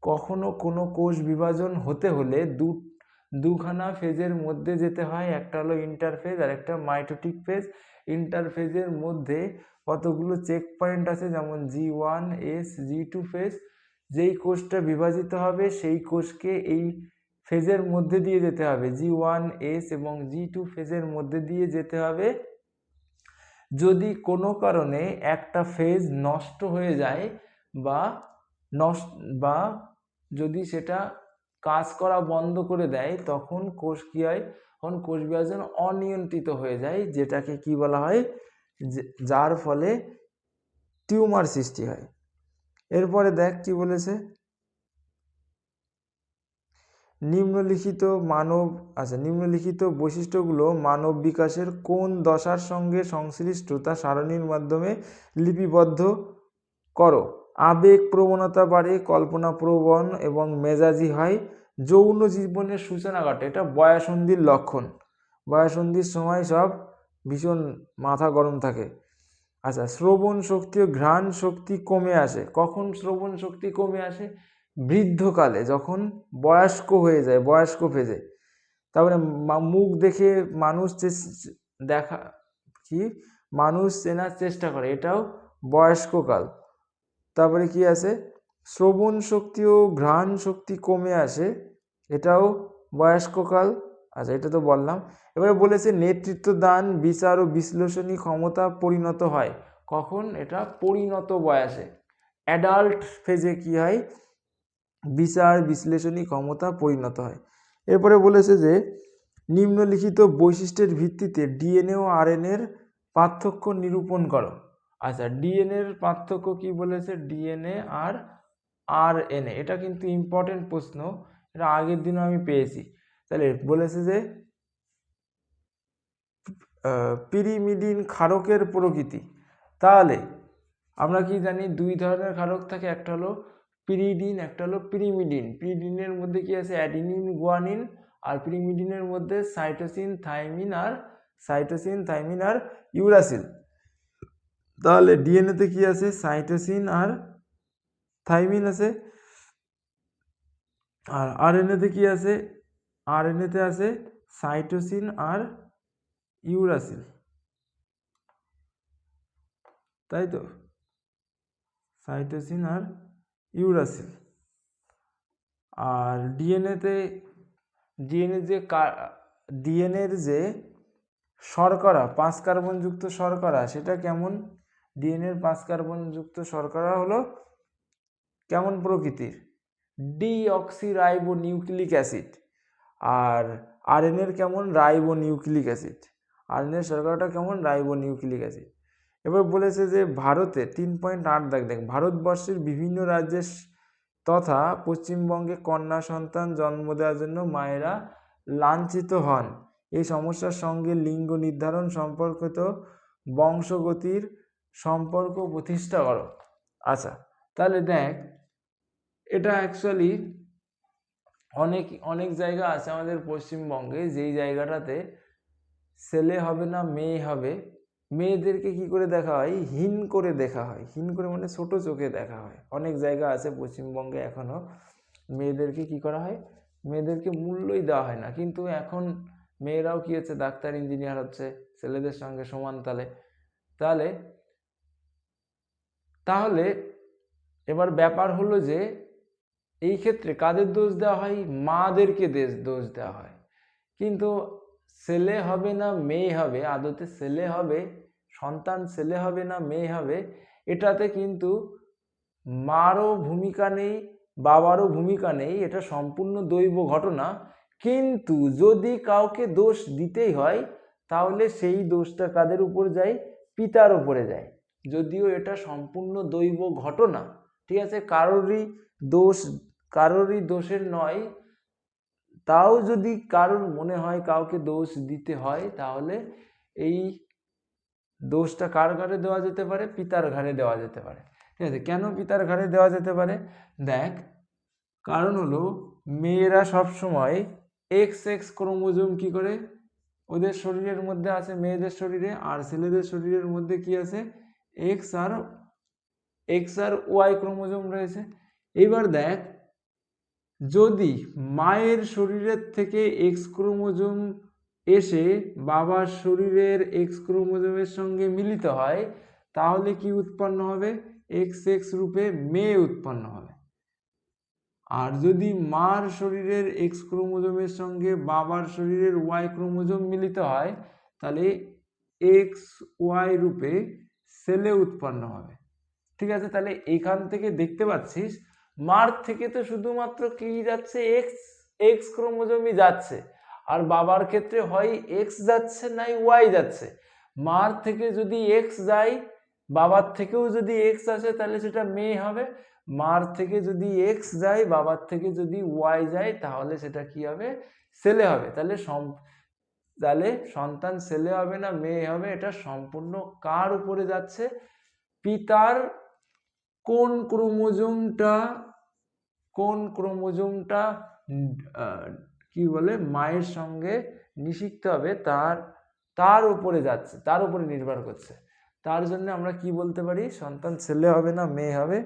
কখনো কোনো কোষ বিভাজন হতে হলে দুখানা ফেজের মধ্যে যেতে হয়। একটা হলো ইন্টারফেজ আর একটা মাইটোটিক ফেজ। ইন্টারফেজের মধ্যে কতগুলো চেক পয়েন্ট আছে, যেমন G1, S, G2 ফেজ। যেই কোষটা বিভাজিত হবে সেই কোষকে এই ফেজের মধ্যে দিয়ে যেতে হবে, G1, S এবং G2 ফেজের মধ্যে দিয়ে যেতে হবে। যদি কোনো কারণে একটা ফেজ নষ্ট হয়ে যায় বা যদি সেটা কাজ করা বন্ধ করে দেয় তখন কোষ কি হয়? তখন কোষ বিভাজন অনিয়ন্ত্রিত হয়ে যায়, যেটাকে কি বলা হয়? যার ফলে টিউমার সৃষ্টি হয়। এরপরে দেখ কি বলেছে, নিম্নলিখিত বৈশিষ্ট্যগুলো মানব বিকাশের কোন দশার সঙ্গে সংশ্লিষ্ট তা সারণীর মাধ্যমে লিপিবদ্ধ করো। আবেগ প্রবণতা বাড়ে, কল্পনা প্রবণ এবং মেজাজি হয়, যৌন জীবনের সূচনা ঘটে। এটা বয়ঃসন্ধির লক্ষণ। বয়ঃসন্ধির সময় সব ভীষণ মাথা গরম থাকে। আচ্ছা, শ্রবণ শক্তি ও ঘ্রাণ শক্তি কমে আসে। কখন শ্রবণ শক্তি কমে আসে? বৃদ্ধকালে, যখন বয়স্ক হয়ে যায়, বয়স্ক ফেজে। তারপরে মুখ দেখে মানুষ চেনার চেষ্টা করে, এটাও বয়স্ককাল। তারপরে কি আছে? শ্রবণ শক্তি ও ঘ্রাণ শক্তি কমে আসে, এটাও বয়স্ককাল। আচ্ছা, এটা তো বললাম। এবারে বলেছে নেতৃত্ব দান, বিচার ও বিশ্লেষণী ক্ষমতা পরিণত হয়। কখন? এটা পরিণত বয়সে, অ্যাডাল্ট ফেজে কি হয়? বিচার বিশ্লেষণী ক্ষমতা পরিণত হয়। এরপরে বলেছে যে নিম্নলিখিত বৈশিষ্ট্যের ভিত্তিতে ডিএনএ ও আরএনএর পার্থক্য নিরূপণ করো। আচ্ছা, ডিএনএর পার্থক্য কি বলেছে? ডিএনএ আর আরএনএ, এটা কিন্তু ইম্পর্টেন্ট প্রশ্ন, এটা আগের দিনও আমি পেয়েছি। তাহলে বলেছে যে পিরিমিডিন ক্ষারকের প্রকৃতি। তাহলে আমরা কি জানি? দুই ধরনের ক্ষারক থাকে, একটা হলো পিরিডিন, একটা হলো পিরিমিডিন। পিরিডিনের মধ্যে কি আছে? Adenine, guanine. আর পিরিমিডিনের মধ্যে সাইটোসিন, থাইমিন আর ইউরাসিল। তাহলে ডিএনএতে কি আছে? সাইটোসিন আর থাইমিন আছে। আর আরএনএতে কি আছে? আরএনএতে আছে সাইটোসিন আর ইউরাসিল, তাই তো? সাইটোসিন আর ইউরাসিল। আর ডিএনএর যে শর্করা, 5 কার্বনযুক্ত শর্করা, সেটা কেমন? ডিএনএর 5 কার্বনযুক্ত শর্করা হলো কেমন প্রকৃতির? Deoxyribonucleic acid. আর আরএনএর কেমন? Ribonucleic acid. আরএনএর শর্করাটা কেমন? Ribonucleic acid. এবার বলেছে যে ভারতে 3.8 দেখ ভারতবর্ষের বিভিন্ন রাজ্যের তথা পশ্চিমবঙ্গে কন্যা সন্তান জন্ম দেওয়ার জন্য মায়েরা লাঞ্ছিত হন। এই সমস্যার সঙ্গে লিঙ্গ নির্ধারণ সম্পর্কিত বংশগতির সম্পর্ক প্রতিষ্ঠা করো। আচ্ছা, তাহলে দেখ, এটা অ্যাকচুয়ালি অনেক জায়গা আছে আমাদের পশ্চিমবঙ্গে যেই জায়গাটাতে ছেলে হবে না মেয়ে হবে, মেয়েদেরকে কি করে দেখা হয়? হীন করে দেখা হয়। হীন করে মানে ছোট চোখে দেখা হয়। অনেক জায়গা আছে পশ্চিমবঙ্গে এখনো মেয়েদেরকে কি করা হয়? মেয়েদেরকে মূল্যই দেওয়া হয় না। কিন্তু এখন মেয়েরাও কি হচ্ছে? ডাক্তার, ইঞ্জিনিয়ার হচ্ছে ছেলেদের সঙ্গে সমান তালে। তাহলে এবার ব্যাপার হলো যে এই ক্ষেত্রে কাদের দোষ দেওয়া হয়? মাদেরকে দোষ দেওয়া হয়। কিন্তু ছেলে হবে না মেয়ে হবে, আদতে ছেলে হবে, সন্তান ছেলে হবে না মেয়ে হবে, এটাতে কিন্তু মারও ভূমিকা নেই, বাবারও ভূমিকা নেই, এটা সম্পূর্ণ দৈব ঘটনা। কিন্তু যদি কাউকে দোষ দিতেই হয় তাহলে সেই দোষটা কাদের উপর যায়? পিতার উপরে যায়। যদিও এটা সম্পূর্ণ দৈব ঘটনা, ঠিক আছে, কারোরই দোষের নয়, তাও যদি কারোর মনে হয় কাউকে দোষ দিতে হয়, তাহলে এই দোষটা কার ঘাড়ে দেওয়া যেতে পারে? পিতার ঘাড়ে দেওয়া যেতে পারে। ঠিক আছে, কেন পিতার ঘাড়ে দেওয়া যেতে পারে? দেখ, কারণ হলো মেয়েরা সবসময় এক্স এক্স ক্রোমোজোম কি করে ওদের শরীরের মধ্যে আছে, মেয়েদের শরীরে, আর ছেলেদের শরীরের মধ্যে কি আছে? এক্স আর ওয়াই ক্রোমোজোম রয়েছে। এবার দেখ, যদি মায়ের শরীরের থেকে এক্স ক্রোমোজোম এসে বাবার শরীরের এক্স ক্রোমোজোমের সঙ্গে মিলিত হয়, তাহলে কি উৎপন্ন হবে? এক্স এক্স রূপে মেয়ে উৎপন্ন হবে। আর যদি মার শরীরের এক্স ক্রোমোজোমের সঙ্গে বাবার শরীরের ওয়াই ক্রোমোজোম মিলিত হয়, তাহলে এক্স ওয়াই রূপে ছেলে উৎপন্ন হবে। ঠিক আছে, তাহলে এখান থেকে দেখতে পাচ্ছিস মার থেকে তো শুধুমাত্র কি যাচ্ছে? এক্স ক্রোমোজোমই যাচ্ছে। আর বাবার ক্ষেত্রে হয় এক্স যাচ্ছে নাই ওয়াই যাচ্ছে। মার থেকে যদি এক্স যায়, বাবার থেকেও যদি এক্স আসে, তাহলে সেটা মেয়ে হবে। মার থেকে যদি এক্স যায়, বাবার থেকে যদি ওয়াই যায়, তাহলে সেটা কি হবে? ছেলে হবে। তাহলে সন্তান ছেলে হবে না মেয়ে হবে, এটা সম্পূর্ণ কার উপরে যাচ্ছে? পিতার কোন ক্রোমোজোমটা কি বলে মায়ের সঙ্গে নিষিক্ত হবে, তার উপরে যাচ্ছে, তার উপরে নির্ভর করছে। তার জন্য আমরা কি বলতে পারি? সন্তান ছেলে হবে না মেয়ে হবে।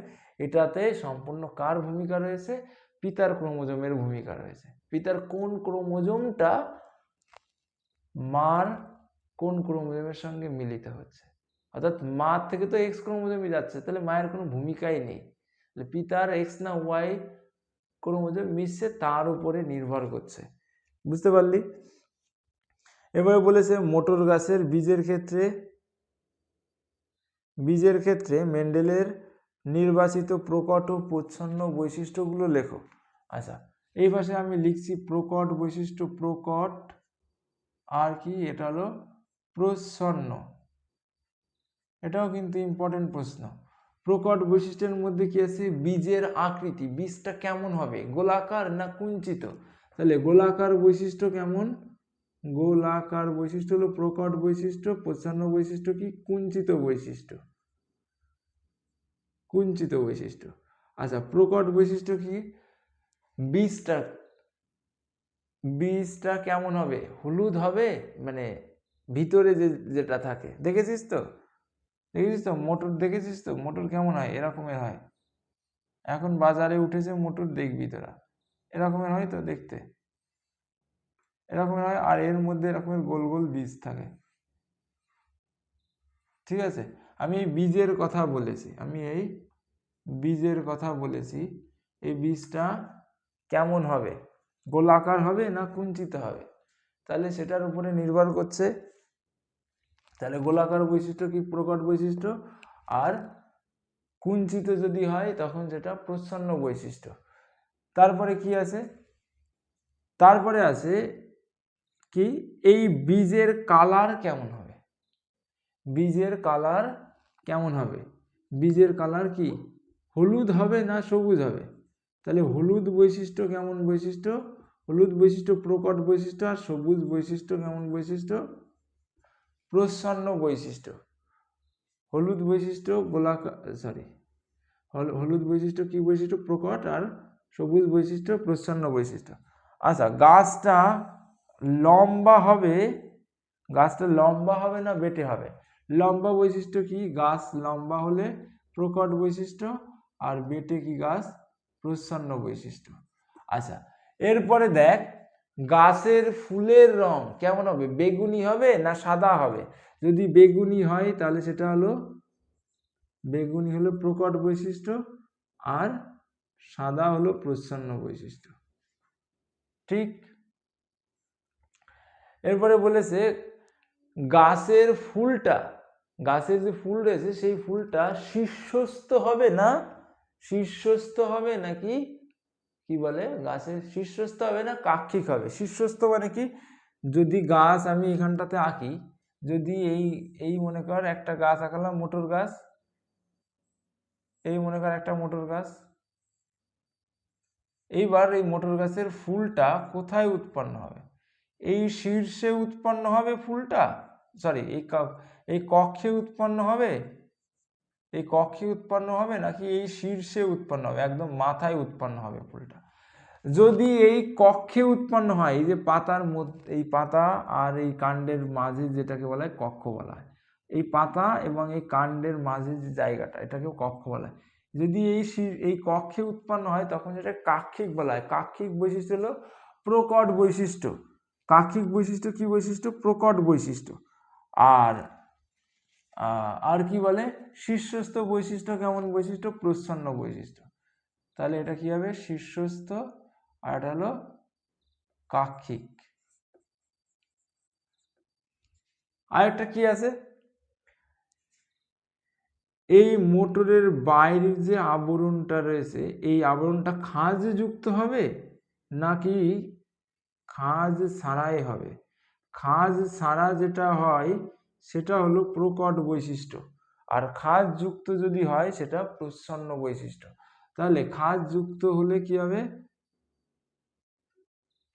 এটাতে সম্পূর্ণ কার ভূমিকা রয়েছে? পিতার ক্রোমোজোমের ভূমিকা রয়েছে। পিতার কোন ক্রোমোজোমটা মার কোন ক্রোমোজোমের সঙ্গে মিলিত হচ্ছে, অর্থাৎ মার থেকে তো এক্স ক্রোমোজোমই যাচ্ছে, তাহলে মায়ের কোনো ভূমিকাই নেই। পিতার এক্স না ওয়াই ক্রোমোজোম মিশছে, তার উপরে নির্ভর করছে। বুঝতে পারলি? এবারে বলেছে মোটর গাছের বীজের ক্ষেত্রে মেন্ডেলের নির্বাচিত প্রকট ও প্রচ্ছন্ন বৈশিষ্ট্যগুলো লেখো। আচ্ছা, এই পাশে আমি লিখছি প্রকট বৈশিষ্ট্য, প্রকট, আর কি এটা হলো প্রচ্ছন্ন। এটাও কিন্তু ইম্পর্টেন্ট প্রশ্ন। প্রকট বৈশিষ্ট্যের মধ্যে কি আছে? বীজের আকৃতি, বীজটা কেমন হবে? গোলাকার না কুঞ্চিত? তাহলে গোলাকার বৈশিষ্ট্য কেমন? গোলাকার বৈশিষ্ট্য হলো প্রকট বৈশিষ্ট্য। প্রচ্ছন্ন বৈশিষ্ট্য কি? কুঞ্চিত বৈশিষ্ট্য। আচ্ছা, প্রকট বৈশিষ্ট্য কি? বীজটা কেমন হবে? হলুদ হবে, মানে ভিতরে যেটা থাকে, দেখেছিস তো মোটর, দেখেছিস তো মোটর কেমন হয়? এরকমের হয়। এখন বাজারে উঠেছে মোটর, দেখবি তোরা, এরকমের হয় তো দেখতে, এরকমের হয়। আর এর মধ্যে এরকমের গোল গোল বীজ থাকে। ঠিক আছে, আমি এই বীজের কথা বলেছি। এই বীজটা কেমন হবে? গোলাকার হবে না কুঞ্চিত হবে? তাহলে সেটার উপরে নির্ভর করছে। তাহলে গোলাকার বৈশিষ্ট্য কি? প্রকট বৈশিষ্ট্য। আর কুঞ্চিত যদি হয় তখন সেটা প্রচ্ছন্ন বৈশিষ্ট্য। তারপরে কি আছে? তারপরে আছে কি? এই বীজের কালার কেমন হবে? বীজের কালার কি? হলুদ হবে না সবুজ হবে? তাহলে হলুদ বৈশিষ্ট্য কেমন বৈশিষ্ট্য? হলুদ বৈশিষ্ট্য প্রকট বৈশিষ্ট্য। আর সবুজ বৈশিষ্ট্য কেমন বৈশিষ্ট্য? প্রচ্ছন্ন বৈশিষ্ট্য। হলুদ বৈশিষ্ট্য হলুদ বৈশিষ্ট্য কি বৈশিষ্ট্য? প্রকট। আর সবুজ বৈশিষ্ট্য প্রচ্ছন্ন বৈশিষ্ট্য। আচ্ছা, গাছটা লম্বা হবে না বেটে হবে? লম্বা বৈশিষ্ট্য কি? গাছ লম্বা হলে প্রকট বৈশিষ্ট্য, আর বেটে কি? গাছ প্রচ্ছন্ন বৈশিষ্ট্য। আচ্ছা, এরপরে দেখ, গাছের ফুলের রং কেমন হবে? বেগুনি হবে না সাদা হবে? যদি বেগুনি হয় তাহলে সেটা হলো প্রকট বৈশিষ্ট্য, আর সাদা হলো প্রচ্ছন্ন বৈশিষ্ট্য। ঠিক। এরপরে বলেছে গাছের যে ফুল রয়েছে সেই ফুলটা শীর্ষস্থ হবে নাকি কি বলে? গাছের শীর্ষস্থ হবে না কাক্ষিক হবে? শীর্ষস্থ মানে কি? যদি গাছ আমি এখানটাতে আঁকি, যদি এই মনে কর একটা গাছ আঁকালাম, মোটর গাছ, এই মনে কর একটা মোটর গাছ। এইবার এই মোটর গাছের ফুলটা কোথায় উৎপন্ন হবে? এই শীর্ষে উৎপন্ন হবে ফুলটা, সরি এই কক্ষে উৎপন্ন হবে, এই কক্ষে উৎপন্ন হবে নাকি এই শীর্ষে উৎপন্ন হবে, একদম মাথায় উৎপন্ন হবে ফুলটা? যদি এই কক্ষে উৎপন্ন হয়, এই যে পাতার মধ্যে, এই পাতা আর এই কাণ্ডের মাঝে যেটাকে বলা হয় কক্ষ বলা হয়, এই পাতা এবং এই কাণ্ডের মাঝে যে জায়গাটা, এটাকেও কক্ষ বলা হয়। যদি এই কক্ষে উৎপন্ন হয় তখন যেটা কাক্ষিক বলা হয়। কাক্ষিক বৈশিষ্ট্য হলো প্রকট বৈশিষ্ট্য। কাক্ষিক বৈশিষ্ট্য কি বৈশিষ্ট্য? প্রকট বৈশিষ্ট্য। আর কি বলে শীর্ষস্থ বৈশিষ্ট্য, কেমন বৈশিষ্ট্য? প্রচ্ছন্ন বৈশিষ্ট্য। তাহলে এটা কি হবে? শীর্ষস্থ, আর এটা হলো কাক্ষিক। আরেকটা কি আছে? এই মোটরের বাইরের যে আবরণটা রয়েছে, এই আবরণটা খাঁজে যুক্ত হবে নাকি খাঁজ ছাড়াই হবে? খাঁজ ছাড়া যেটা হয় সেটা হলো প্রকট বৈশিষ্ট্য, আর খাঁজ যুক্ত যদি হয় সেটা প্রচ্ছন্ন বৈশিষ্ট্য। তাহলে খাঁজ যুক্ত হলে কি হবে?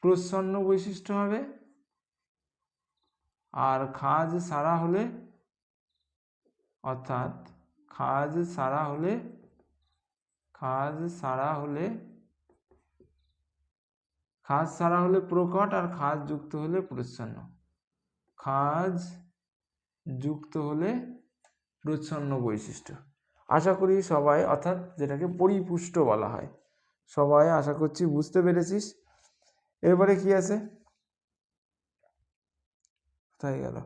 প্রচ্ছন্ন বৈশিষ্ট্য হবে, আর খাঁজ ছাড়া হলে, অর্থাৎ খাঁজ ছাড়া হলে প্রকট, আর খাঁজ যুক্ত হলে প্রচ্ছন্ন। খাঁজ যুক্ত হলে প্রচ্ছন্ন বৈশিষ্ট্য। আশা করি সবাই, অর্থাৎ যেটাকে পরিপুষ্ট বলা হয়, সবাই আশা করছি বুঝতে পেরেছিস। এরপরে কি আছে? কোথায় গেল?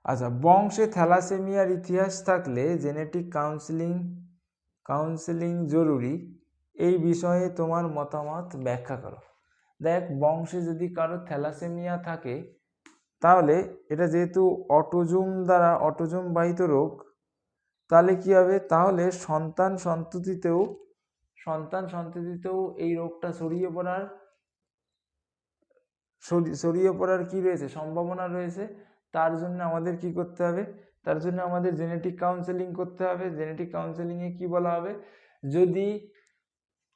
আচ্ছা, বংশে থ্যালাসেমিয়ার ইতিহাস থাকলে জেনেটিক কাউন্সেলিং জরুরি, এই বিষয়ে তোমার মতামত ব্যাখ্যা করো। দেখ, বংশে যদি কারো থ্যালাসেমিয়া থাকে, তাহলে এটা যেহেতু অটোজোম বাহিত রোগ, তাহলে কি হবে? তাহলে সন্তান সন্ততিতেও এই রোগটা ছড়িয়ে পড়ার কি রয়েছে? সম্ভাবনা রয়েছে। তার জন্য আমাদের কি করতে হবে? তার জন্য আমাদের জেনেটিক কাউন্সেলিং করতে হবে। জেনেটিক কাউন্সেলিংয়ে কি বলা হবে?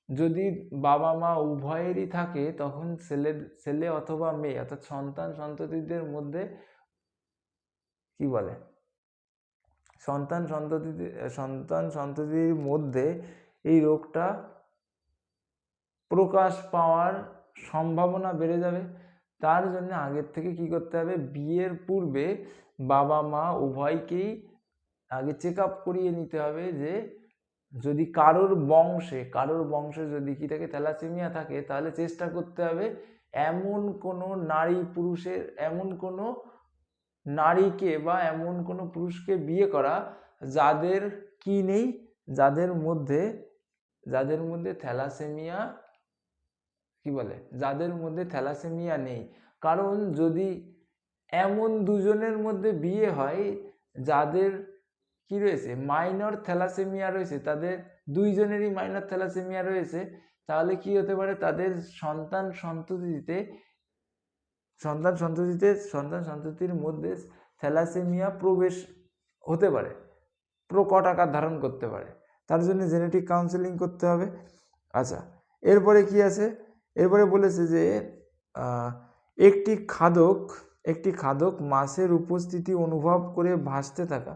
যদি বাবা মা উভয়েরই থাকে, তখন ছেলে অথবা মেয়ে, অর্থাৎ সন্ততিদের মধ্যে কি বলে, সন্ততির মধ্যে এই রোগটা প্রকাশ পাওয়ার সম্ভাবনা বেড়ে যাবে। তার জন্য আগের থেকে কি করতে হবে? বিয়ের পূর্বে বাবা মা উভয়কেই আগে চেক আপ করিয়ে নিতে হবে, যে যদি কারোর বংশে যদি কি থাকে, থ্যালাসেমিয়া থাকে, তাহলে চেষ্টা করতে হবে এমন কোনো নারীকে বা এমন কোনো পুরুষকে বিয়ে করা যাদের কি নেই, যাদের মধ্যে থ্যালাসেমিয়া নেই। কারণ যদি এমন দুজনের মধ্যে বিয়ে হয় যাদের কি রয়েছে, মাইনর থ্যালাসেমিয়া রয়েছে, তাদের দুইজনেরই মাইনর থ্যালাসেমিয়া রয়েছে, তাহলে কি হতে পারে? তাদের সন্তান সন্ততির মধ্যে থ্যালাসেমিয়া প্রবেশ হতে পারে, প্রকট আকার ধারণ করতে পারে। তার জন্য জেনেটিক কাউন্সেলিং করতে হবে। আচ্ছা, এরপরে কি আছে? এরপরে বলেছে যে একটি খাদক মাছের উপস্থিতি অনুভব করে ভাসতে থাকা।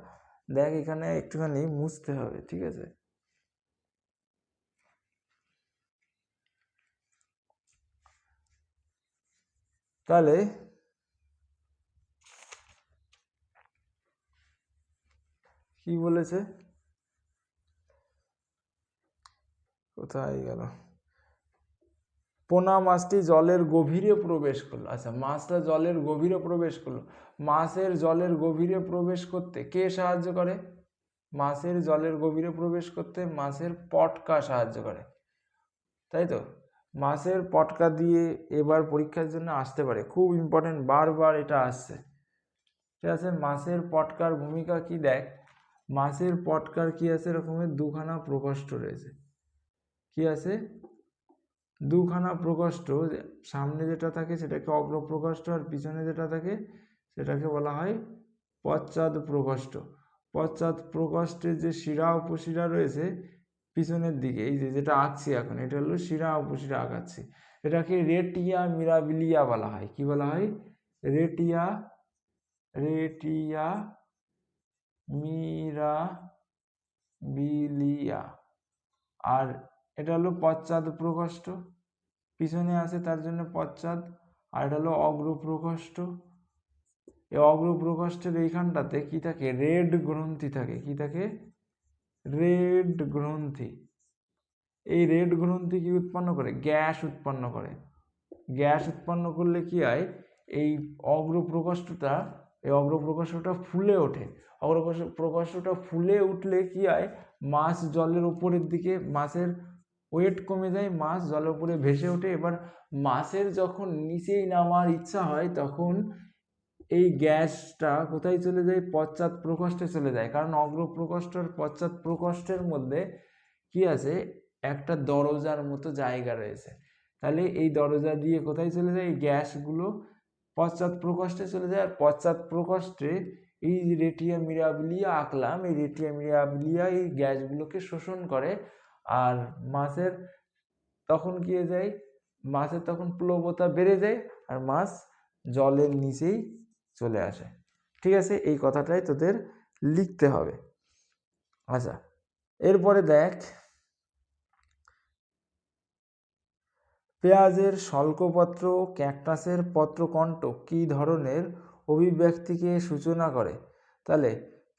দেখ, এখানে একটুখানি মুছতে হবে, ঠিক আছে? তাহলে কি বলেছে? কোথায় গেল? পোনা মাছটি জলের গভীরে প্রবেশ করলো। আচ্ছা, মাছটা জলের গভীরে প্রবেশ করলো। মাছের জলের গভীরে প্রবেশ করতে কে সাহায্য করে? মাছের জলের গভীরে প্রবেশ করতে মাছের পটকা সাহায্য করে, তাই তো? মাছের পটকা দিয়ে এবার পরীক্ষার জন্য আসতে পারে, খুব ইম্পর্টেন্ট, বারবার এটা আসছে, ঠিক আছে? মাছের পটকার ভূমিকা কি? দেখ, মাছের পটকার কি আছে? এরকমের দুখানা প্রকোষ্ঠ রয়েছে। কি আছে? দুখানা প্রকোষ্ঠ। সামনে যেটা থাকে সেটাকে অগ্রপ্রকোষ্ঠ, আর পিছনে যেটা থাকে সেটাকে বলা হয় পশ্চাৎ প্রকোষ্ঠ। পশ্চাৎ প্রকোষ্ঠের যে শিরা উপশিরা রয়েছে পিছনের দিকে, এই যে যেটা আঁকছি এখন, এটা হলো শিরা উপশিরা আঁকাচ্ছি, এটাকে রেটিয়া মিরাবিলিয়া বলা হয়। কি বলা হয়? রেটিয়া মিরাবিলিয়া। আর এটা হলো পশ্চাৎ প্রকোষ্ঠ, পিছনে আছে তার জন্য পশ্চাৎ। আর এটা হলো অগ্র প্রকোষ্ঠ। এই অগ্র প্রকোষ্ঠের এইখানটাতে কি থাকে? রেড গ্রন্থি থাকে। কি থাকে? রেড গ্রন্থি। এই রেড গ্রন্থি কি উৎপন্ন করে? গ্যাস উৎপন্ন করে। গ্যাস উৎপন্ন করলে কি হয়? এই অগ্র প্রকোষ্ঠটা ফুলে ওঠে। অগ্র প্রকোষ্ঠটা ফুলে উঠলে কি হয়? মাছ জলের উপরের দিকে, মাছের ওয়েট কমে যায়, মাছ জলের উপরে ভেসে ওঠে। এবার মাছের যখন নিচেই নামার ইচ্ছা হয় তখন এই গ্যাসটা কোথায় চলে যায়? পশ্চাৎ প্রকোষ্ঠে চলে যায়। কারণ অগ্র প্রকোষ্ঠ আর পশ্চাৎ প্রকোষ্ঠের মধ্যে কি আছে? একটা দরজার মতো জায়গা রয়েছে। তাহলে এই দরজা দিয়ে কোথায় চলে যায়? এই গ্যাসগুলো পশ্চাৎ প্রকোষ্ঠে চলে যায়। আর পশ্চাৎ প্রকোষ্ঠে এই রেটিয়া মিরাবিলিয়া আঁকলাম, এই রেটিয়া মিরাবিলিয়া এই গ্যাসগুলোকে শোষণ করে। আর মাছের তখন কি হয়ে যায়? মাছের তখন প্লবতা বেড়ে যায় আর মাছ জলের নিচেই চলে আসে। ঠিক আছে, এই কথাটাই তোদের লিখতে হবে। আচ্ছা, এরপরে দেখ, পেঁয়াজের শল্কপত্র ও ক্যাকটাসের পত্রকণ্ঠ কী ধরনের অভিব্যক্তিকে সূচনা করে? তাহলে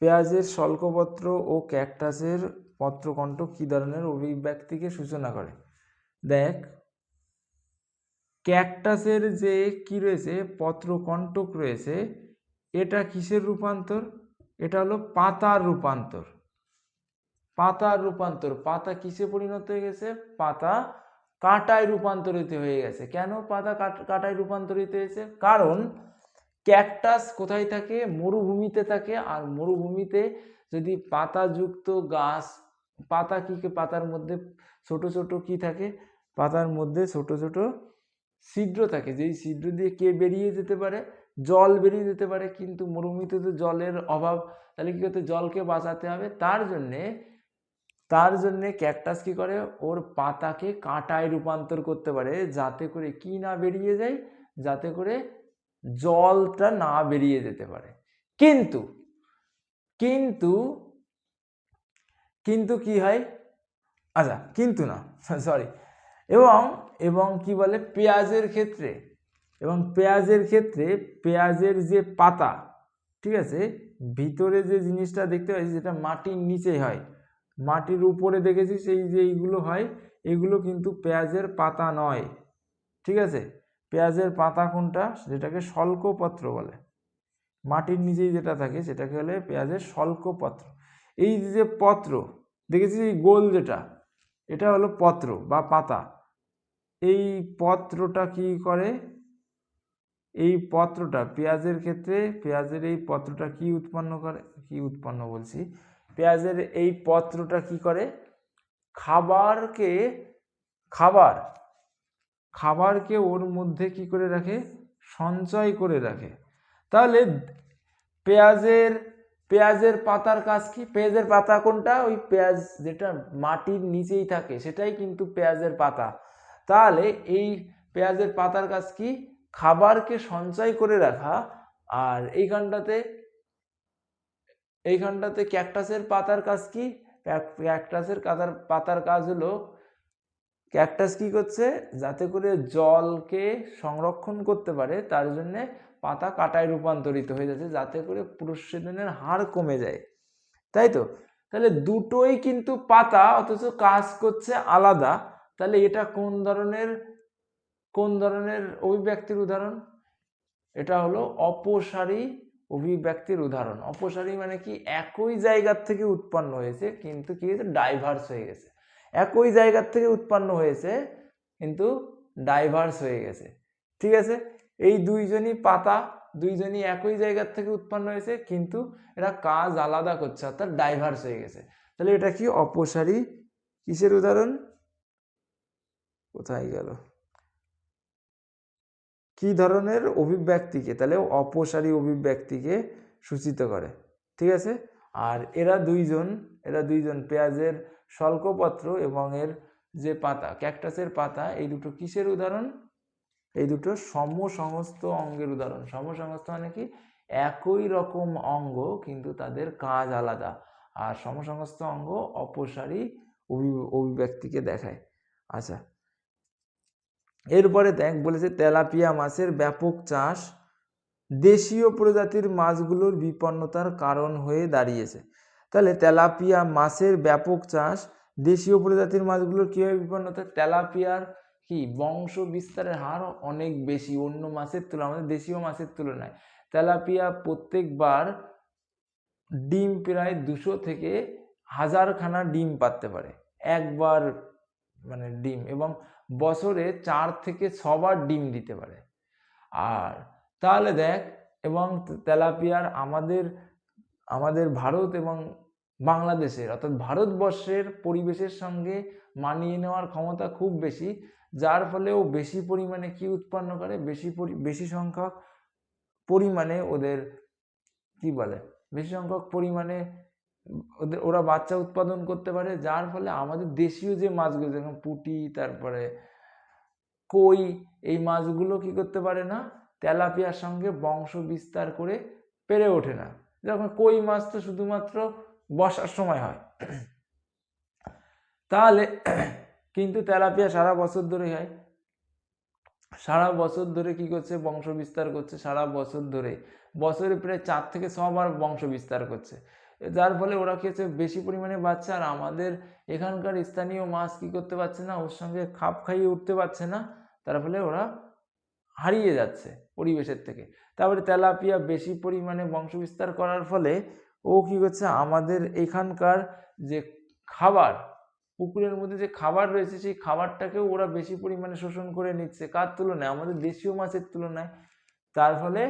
পেঁয়াজের শল্কপত্র ও ক্যাকটাসের পত্রকণ্ঠ কী ধরনের অভিব্যক্তিকে সূচনা করে? দেখ, ক্যাকটাসের যে কি রয়েছে, পত্রকণ্টক রয়েছে, এটা কিসের রূপান্তর? এটা হলো পাতার রূপান্তর। পাতার রূপান্তর। পাতা কিসে পরিণত হয়ে গেছে? পাতা কাঁটায় রূপান্তরিত হয়ে গেছে। কেন পাতা কাঁটায় রূপান্তরিত হয়েছে? কারণ ক্যাকটাস কোথায় থাকে? মরুভূমিতে থাকে। আর মরুভূমিতে যদি পাতাযুক্ত গাছ, পাতা পাতার মধ্যে ছোট ছোট কি থাকে? পাতার মধ্যে ছোট ছোট ছিদ্র থাকে, যেই ছিদ্র দিয়ে কে বেরিয়ে যেতে পারে? জল বেরিয়ে যেতে পারে। কিন্তু মরুভূমিতে তো জলের অভাব, তাহলে কি করতে? জলকে বাঁচাতে হবে। তার জন্যে ক্যাকটাস কি করে? ওর পাতাকে কাঁটায় রূপান্তর করতে পারে, যাতে করে কি না বেরিয়ে যায়? যাতে করে জলটা না বেরিয়ে যেতে পারে। কিন্তু কিন্তু কিন্তু কি হয়? আচ্ছা, কিন্তু না, সরি। এবং কি বলে? পেঁয়াজের ক্ষেত্রে পেঁয়াজের যে পাতা, ঠিক আছে, ভিতরে যে জিনিসটা দেখতে পাচ্ছি যেটা মাটির নিচে হয়, মাটির উপরে দেখেছিস এই যে এইগুলো হয়, এগুলো কিন্তু পেঁয়াজের পাতা নয়। ঠিক আছে, পেঁয়াজের পাতা কোনটা? যেটাকে শল্কপত্র বলে। মাটির নিচেই যেটা থাকে সেটাকে বলে পেঁয়াজের শল্কপত্র। এই যে পত্র দেখেছিস, এই গোল যেটা, এটা হলো পত্র বা পাতা। এই পত্রটা কি করে? এই পত্রটা পেঁয়াজের ক্ষেত্রে, পেঁয়াজের এই পত্রটা কি উৎপন্ন করে? পেঁয়াজের এই পত্রটা কি করে? খাবারকে ওর মধ্যে কি করে রাখে? সঞ্চয় করে রাখে। তাহলে পেঁয়াজের পাতার কাজ কি? পেঁয়াজের পাতা কোনটা? ওই পেঁয়াজ যেটা মাটির নিচেই থাকে সেটাই কিন্তু পেঁয়াজের পাতা। তাহলে এই পেঁয়াজের পাতার কাজ কি? খাবারকে সঞ্চয় করে রাখা। আর এইখানটাতে ক্যাকটাসের পাতার কাজ কি? ক্যাকটাসের পাতার কাজ হলো, ক্যাকটাস কি করছে? যাতে করে জলকে সংরক্ষণ করতে পারে, তার জন্য পাতা কাঁটায় রূপান্তরিত হয়ে যাচ্ছে, যাতে করে প্রস্বেদনের হার কমে যায়। তাই তো? তাহলে দুটোই কিন্তু পাতা, অথচ কাজ করছে আলাদা। তাহলে এটা কোন ধরনের অভিব্যক্তির উদাহরণ? এটা হলো অপসারী অভিব্যক্তির উদাহরণ। অপসারী মানে কি? একই জায়গার থেকে উৎপন্ন হয়েছে কিন্তু কি হয়েছে? ডাইভার্স হয়ে গেছে। একই জায়গার থেকে উৎপন্ন হয়েছে কিন্তু ডাইভার্স হয়ে গেছে। ঠিক আছে, এই দুইজনই পাতা, দুইজনই একই জায়গার থেকে উৎপন্ন হয়েছে কিন্তু এরা কাজ আলাদা করছে, অর্থাৎ ডাইভার্স হয়ে গেছে। তাহলে এটা কি? অপসারী কিসের উদাহরণ? কোথায় গেল? কি ধরনের অভিব্যক্তিকে? তাহলে অপসারী অভিব্যক্তিকে সূচিত করে, ঠিক আছে। আর এরা দুইজন পেঁয়াজের শল্কপত্র এবং এর যে পাতা, ক্যাকটাসের পাতা, এই দুটো কিসের উদাহরণ? এই দুটো সমসংস্থ অঙ্গের উদাহরণ। সমসংস্থ মানে কি? একই রকম অঙ্গ কিন্তু তাদের কাজ আলাদা। আর সমসংস্থ অঙ্গ অপসারী অভিব্যক্তিকে দেখায়। আচ্ছা, এরপরে দেখ বলেছে তেলাপিয়া মাছের ব্যাপক চাষ দেশীয় প্রজাতির মাছগুলোর বিপন্নতার কারণ হয়ে দাঁড়িয়েছে। তাহলে তেলাপিয়া মাছের ব্যাপক চাষ দেশীয় প্রজাতির মাছগুলোর কীভাবে বিপন্নতা? তেলাপিয়ার কি বংশ বিস্তারের হার অনেক বেশি অন্য মাছের তুলনায়, আমাদের দেশীয় মাছের তুলনায়। তেলাপিয়া প্রত্যেকবার ডিম প্রায় 200 থেকে 1000 খানা ডিম পাড়তে পারে একবার, মানে ডিম, এবং বছরে 4 থেকে 6 বার ডিম দিতে পারে। আর তাহলে দেখ, এবং তেলাপিয়ার আমাদের ভারত এবং বাংলাদেশের অর্থাৎ ভারতবর্ষের পরিবেশের সঙ্গে মানিয়ে নেওয়ার ক্ষমতা খুব বেশি, যার ফলে ও বেশি পরিমাণে কি উৎপন্ন করে? বেশি সংখ্যক পরিমাণে ওদের কি বলে, বেশি সংখ্যক পরিমাণে ওরা বাচ্চা উৎপাদন করতে পারে, যার ফলে আমাদের দেশীয় যে মাছগুলো যেমন পুঁটি, তারপরে কই, এই মাছগুলো কি করতে পারে না? তেলাপিয়ার সঙ্গে বংশ বিস্তার করে পেরে ওঠে না। যখন কই মাছ তো শুধুমাত্র বর্ষার সময় হয়, তাহলে কিন্তু তেলাপিয়া সারা বছর ধরে হয়। সারা বছর ধরে কি করছে? বংশ বিস্তার করছে সারা বছর ধরে, বছরে প্রায় 4 থেকে 6 বার বংশ বিস্তার করছে, যার ফলে ওরা কি হচ্ছে? বেশি পরিমাণে বাচ্চা। আর আমাদের এখানকার স্থানীয় মাছ কি করতে পারছে না? ওর সঙ্গে খাপ খাইয়ে উঠতে পারছে না, তার ফলে ওরা হারিয়ে যাচ্ছে পরিবেশের থেকে। তারপরে তেলাপিয়া বেশি পরিমাণে বংশ বিস্তার করার ফলে ও কি করছে? আমাদের এখানকার যে খাবার, পুকুরের মধ্যে যে খাবার রয়েছে, সেই খাবারটাকেও ওরা বেশি পরিমাণে শোষণ করে নিচ্ছে। কার তুলনায়? আমাদের দেশীয় মাছের তুলনায়। তার ফলে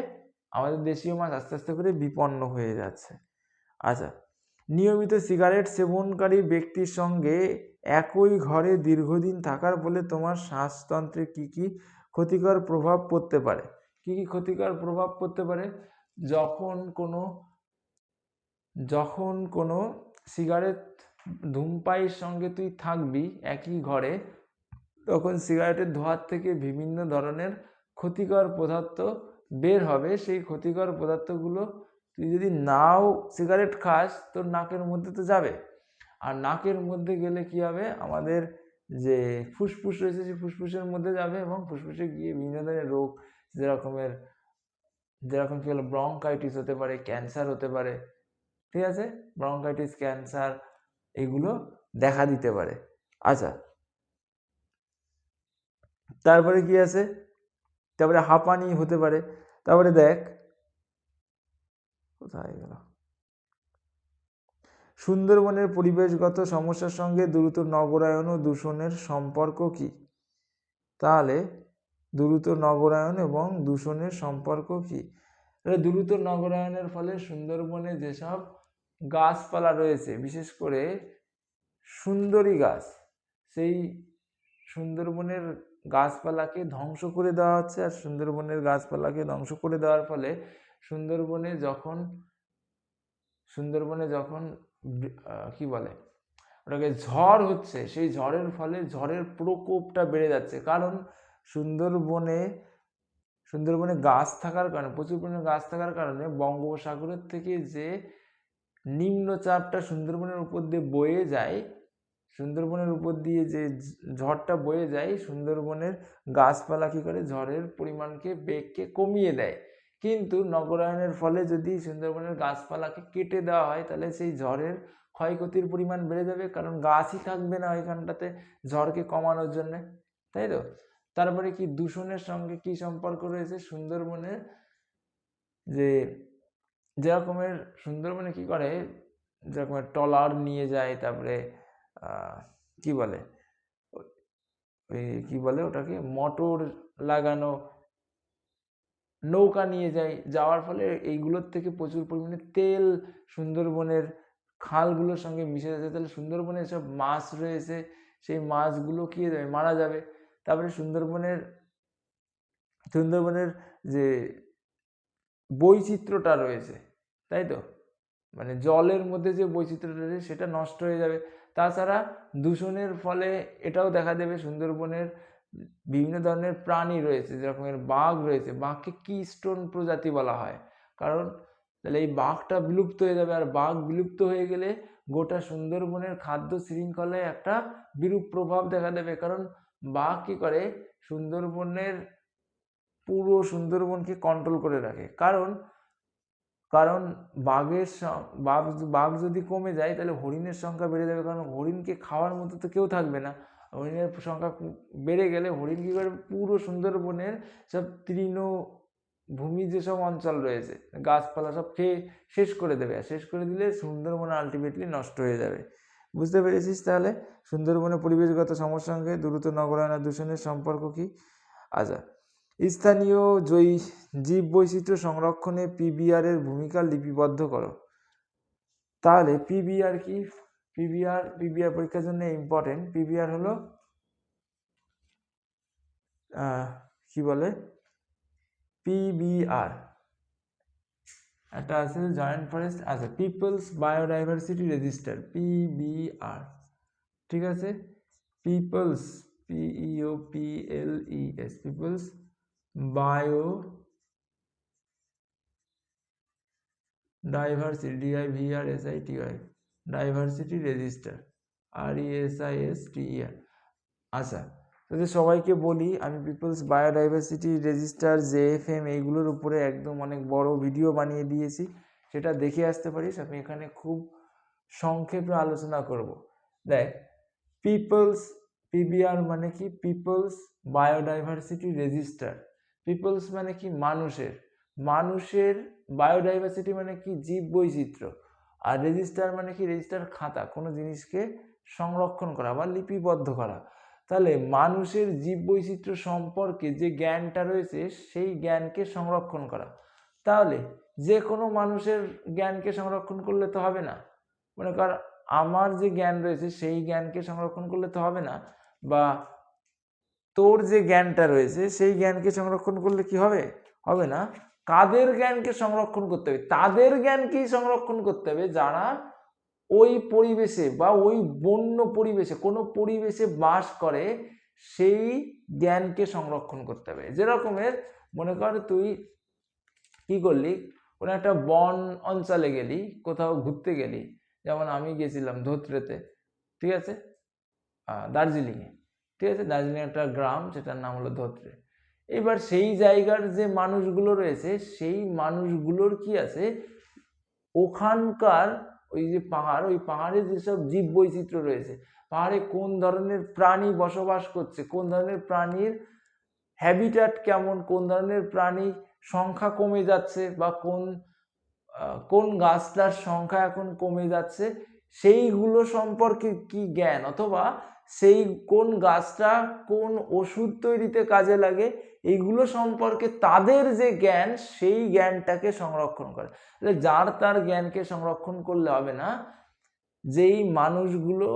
আমাদের দেশীয় মাছ আস্তে আস্তে করে বিপন্ন হয়ে যাচ্ছে। আচ্ছা, নিয়মিত সিগারেট সেবনকারী ব্যক্তির সঙ্গে একই ঘরে দীর্ঘদিন থাকার ফলে তোমার শ্বাসতন্ত্রে কি কি ক্ষতিকর প্রভাব পড়তে পারে? কি কি ক্ষতিকর প্রভাব পড়তে পারে? যখন কোনো সিগারেট ধূমপায়ীর সঙ্গে তুই থাকবি একই ঘরে, তখন সিগারেটের ধোঁয়ার থেকে বিভিন্ন ধরনের ক্ষতিকর পদার্থ বের হবে। সেই ক্ষতিকর পদার্থগুলো তুই যদি নাও সিগারেট খাস, তোর নাকের মধ্যে তো যাবে। আর নাকের মধ্যে গেলে কি হবে? আমাদের যে ফুসফুস রয়েছে, সেই ফুসফুসের মধ্যে যাবে এবং ফুসফুসে গিয়ে বিভিন্ন ধরনের রোগ, যেরকম কি হলো, ব্রঙ্কাইটিস হতে পারে, ক্যান্সার হতে পারে, ঠিক আছে? ব্রঙ্কাইটিস, ক্যান্সার, এগুলো দেখা দিতে পারে। আচ্ছা, তারপরে কি আছে? তারপরে হাঁপানি হতে পারে। তারপরে দেখ, কোথায় গেল? সুন্দরবনের পরিবেশগত সমস্যার সঙ্গে দ্রুত নগরায়ন ও দূষণের সম্পর্ক কি? তাহলে দ্রুত নগরায়ন এবং দূষণের সম্পর্ক কি? দ্রুত নগরায়নের ফলে সুন্দরবনে যেসব গাছপালা রয়েছে, বিশেষ করে সুন্দরী গাছ, সেই সুন্দরবনের গাছপালাকে ধ্বংস করে দেওয়া হচ্ছে। আর সুন্দরবনের গাছপালাকে ধ্বংস করে দেওয়ার ফলে সুন্দরবনে যখন কি বলে ওটাকে, ঝড় হচ্ছে, সেই ঝড়ের ফলে ঝড়ের প্রকোপটা বেড়ে যাচ্ছে। কারণ সুন্দরবনে গাছ থাকার কারণে, প্রচুর পরিমাণে গাছ থাকার কারণে বঙ্গোপসাগরের থেকে যে নিম্নচাপটা সুন্দরবনের উপর দিয়ে বয়ে যায়, সুন্দরবনের উপর দিয়ে যে ঝড়টা বয়ে যায়, সুন্দরবনের গাছপালা কি করে? ঝড়ের পরিমাণকে, বেগকে কমিয়ে দেয়। কিন্তু নগরায়নের ফলে যদি সুন্দরবনের গাছপালাকে কেটে দেওয়া হয়, তাহলে সেই ঝড়ের ক্ষয়ক্ষতির পরিমাণ বেড়ে যাবে, কারণ গাছই থাকবে না ওইখানটাতে ঝড়কে কমানোর জন্য, তাই তো? তারপরে কি দূষণের সঙ্গে কি সম্পর্ক রয়েছে? সুন্দরবনের যেরকমের সুন্দরবনে কি করে, যেরকমের ট্রলার নিয়ে যায়, তারপরে কি বলে ওটাকে, মোটর লাগানো নৌকা নিয়ে যায়, যাওয়ার ফলে এইগুলোর থেকে প্রচুর পরিমাণে তেল সুন্দরবনের খালগুলোর সঙ্গে মিশে যাচ্ছে। তাহলে সুন্দরবনে সব মাছ রয়েছে, সেই মাছগুলো কি হয়ে যাবে? মারা যাবে। তারপরে সুন্দরবনের সুন্দরবনের যে বৈচিত্র্যটা রয়েছে, তাই তো, মানে জলের মধ্যে যে বৈচিত্র্যটা রয়েছে সেটা নষ্ট হয়ে যাবে। তাছাড়া দূষণের ফলে এটাও দেখা দেবে সুন্দরবনের বিভিন্ন ধরনের প্রাণী রয়েছে, যেরকমের বাঘ রয়েছে, বাঘকে কিস্টোন প্রজাতি বলা হয়, কারণ তাহলে এই বাঘটা বিলুপ্ত হয়ে যাবে, আর বাঘ বিলুপ্ত হয়ে গেলে গোটা সুন্দরবনের খাদ্য শৃঙ্খলায় একটা বিরূপ প্রভাব দেখা দেবে। কারণ বাঘ কি করে, সুন্দরবনের পুরো সুন্দরবনকে কন্ট্রোল করে রাখে। কারণ কারণ বাঘ যদি কমে যায় তাহলে হরিণের সংখ্যা বেড়ে যাবে, কারণ হরিণকে খাওয়ার মতো তো কেউ থাকবে না। হরিণের সংখ্যা বেড়ে গেলে হরিণ কী করে, পুরো সুন্দরবনের সব তৃণভূমি যেসব অঞ্চল রয়েছে, গাছপালা সব খেয়ে শেষ করে দেবে, আর শেষ করে দিলে সুন্দরবন আলটিমেটলি নষ্ট হয়ে যাবে। বুঝতে পেরেছিস তাহলে সুন্দরবনে পরিবেশগত সমস্যার সঙ্গে দ্রুত নগরায়ন আর দূষণের সম্পর্ক কি? আচ্ছা, স্থানীয় জীব বৈচিত্র্য সংরক্ষণে পিবিআর এর ভূমিকা লিপিবদ্ধ করো। তাহলে পিবিআর কি? পিবিআর পরীক্ষার জন্য ইম্পর্টেন্ট। পিবিআর হলো কি বলে, পিবিআর একটা আছে জয়েন্ট ফরেস্ট, আচ্ছা, পিপলস বায়োডাইভার্সিটি রেজিস্টার, পিবিআর, ঠিক আছে। People's, PEOPLES, people's diversity, DIVRSITY, diversity register, RESISTER। আচ্ছা, তাদের সবাইকে বলি, আমি পিপলস বায়োডাইভার্সিটি রেজিস্টার, JFM এইগুলোর উপরে একদম অনেক বড় ভিডিও বানিয়ে দিয়েছি, সেটা দেখে আসতে পারিস। আমি এখানে খুব সংক্ষেপে আলোচনা করব। দেখ, পিবিআর মানে কি, পিপলস বায়োডাইভার্সিটি রেজিস্টার। পিপলস মানে কি, মানুষের বায়োডাইভার্সিটি মানে কি, জীব বৈচিত্র্য, আর রেজিস্টার মানে কি, রেজিস্টার খাতা, কোনো জিনিসকে সংরক্ষণ করা বা লিপিবদ্ধ করা। তাহলে মানুষের জীব বৈচিত্র্য সম্পর্কে যে জ্ঞানটা রয়েছে সেই জ্ঞানকে সংরক্ষণ করা। তাহলে যে কোনো মানুষের জ্ঞানকে সংরক্ষণ করলে তো হবে না, মনে কর আমার যে জ্ঞান রয়েছে সেই জ্ঞানকে সংরক্ষণ করলে তো হবে না, বা তোর যে জ্ঞানটা রয়েছে সেই জ্ঞানকে সংরক্ষণ করলে কি হবে, হবে না। কাদের জ্ঞানকে সংরক্ষণ করতে হবে? তাদের জ্ঞানকেই সংরক্ষণ করতে হবে যারা ওই পরিবেশে বা ওই বন্য পরিবেশে, কোনো পরিবেশে বাস করে, সেই জ্ঞানকে সংরক্ষণ করতে হবে। যেরকমের মনে কর তুই কি করলি, কোনো একটা বন অঞ্চলে গেলি, কোথাও ঘুরতে গেলি, যেমন আমি গেছিলাম ধোত্রেতে, ঠিক আছে, দার্জিলিংয়ে, ঠিক আছে, দার্জিলিং একটা গ্রাম, সেটার নাম হলো ধোত্রে। এবার সেই জায়গার যে মানুষগুলো রয়েছে সেই মানুষগুলোর কি আছে, ওখানকার ওই যে পাহাড়, ওই পাহাড়ে যেসব জীব বৈচিত্র্য রয়েছে, পাহাড়ে কোন ধরনের প্রাণী বসবাস করছে, কোন ধরনের প্রাণীর হ্যাবিটাট কেমন, কোন ধরনের প্রাণী সংখ্যা কমে যাচ্ছে, বা কোন গাছটার সংখ্যা এখন কমে যাচ্ছে, সেইগুলো সম্পর্কে কি জ্ঞান, অথবা সেই কোন গাছটা কোন ওষুধ তৈরিতে কাজে লাগে, এইগুলো সম্পর্কে তাদের যে জ্ঞান, সেই জ্ঞানটাকে সংরক্ষণ করে। যার তার জ্ঞানকে সংরক্ষণ করলে হবে না, যেই মানুষগুলো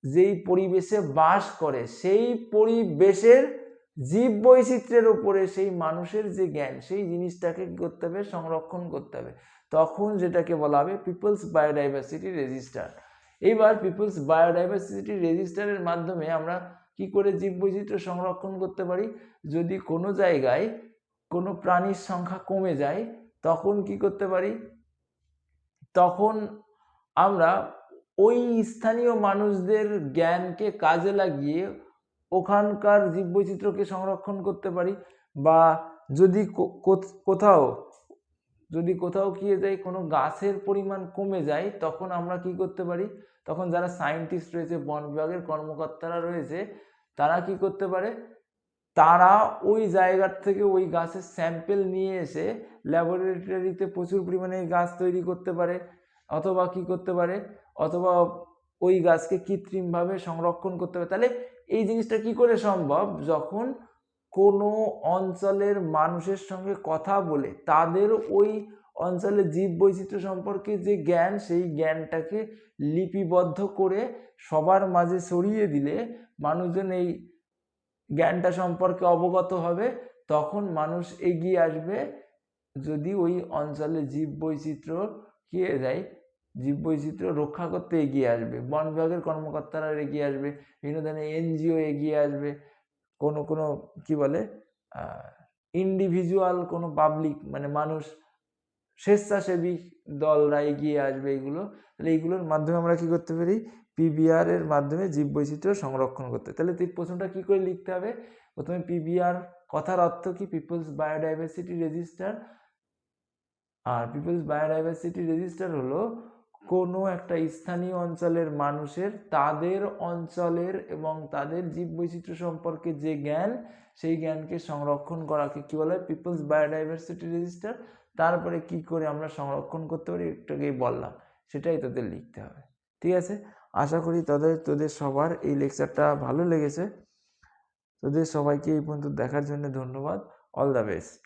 যেই পরিবেশে বাস করে সেই পরিবেশের জীব বৈচিত্র্যের উপরে সেই মানুষের যে জ্ঞান, সেই জিনিসটাকে কি করতে হবে, সংরক্ষণ করতে হবে। তখন যেটাকে বলা হবে পিপলস বায়োডাইভার্সিটি রেজিস্টার। এইবার পিপলস বায়োডাইভার্সিটি রেজিস্টারের মাধ্যমে আমরা কি করে জীব বৈচিত্র্য সংরক্ষণ করতে পারি, যদি কোনো জায়গায় কোনো প্রাণীর সংখ্যা কমে যায়, তখন কি করতে পারি, তখন আমরা ওই স্থানীয় মানুষদের জ্ঞানকে কাজে লাগিয়ে ওখানকার জীববৈচিত্র্যকে সংরক্ষণ করতে পারি। বা যদি কোথাও কি যায়, কোনো গাছের পরিমাণ কমে যায়, তখন আমরা কি করতে পারি, তখন যারা সায়েন্টিস্ট রয়েছে, বন বিভাগের কর্মকর্তারা রয়েছে, তারা কি করতে পারে, তারা ওই জায়গার থেকে ওই গাছের স্যাম্পেল নিয়ে এসে ল্যাবরেটরিতে প্রচুর পরিমাণে গাছ তৈরি করতে পারে, অথবা কি করতে পারে, অথবা ওই গাছকে কৃত্রিমভাবে সংরক্ষণ করতে পারে। তাহলে এই জিনিসটা কি করে সম্ভব, যখন কোনো অঞ্চলের মানুষের সঙ্গে কথা বলে তাদের ওই অঞ্চলের জীব বৈচিত্র্য সম্পর্কে যে জ্ঞান, সেই জ্ঞানটাকে লিপিবদ্ধ করে সবার মাঝে ছড়িয়ে দিলে মানুষজন এই জ্ঞানটা সম্পর্কে অবগত হবে, তখন মানুষ এগিয়ে আসবে যদি ওই অঞ্চলে জীববৈচিত্র্য কি হয়ে যায়, জীববৈচিত্র্য রক্ষা করতে এগিয়ে আসবে, বন বিভাগের কর্মকর্তারা এগিয়ে আসবে, বিভিন্ন ধরনের এনজিও এগিয়ে আসবে, কোনো কি বলে ইন্ডিভিজুয়াল কোনো পাবলিক মানে মানুষ, স্বেচ্ছাসেবী দলরা এগিয়ে আসবে এগুলো। তাহলে এইগুলোর মাধ্যমে আমরা কি করতে পারি, পিবিআর এর মাধ্যমে জীববৈচিত্র্য সংরক্ষণ করতে। তাহলে তুই প্রশ্নটা কি করে লিখতে হবে, প্রথমে পিবিআর কথার অর্থ কি, পিপলস বায়োডাইভার্সিটি রেজিস্টার। আর পিপলস বায়োডাইভার্সিটি রেজিস্টার হলো কোনো একটা স্থানীয় অঞ্চলের মানুষের তাদের অঞ্চলের এবং তাদের জীববৈচিত্র্য সম্পর্কে যে জ্ঞান, সেই জ্ঞানকে সংরক্ষণ করাকে কি বলা হয়, পিপলস বায়োডাইভার্সিটি রেজিস্টার। তারপরে কি করে আমরা সংরক্ষণ করতে পারি একটাকেই বললাম, সেটাই তোদের লিখতে হবে। ঠিক আছে, আশা করি তোদের সবার এই লেকচারটা ভালো লেগেছে। তোদের সবাইকে এই পর্যন্ত দেখার জন্য ধন্যবাদ। All the best.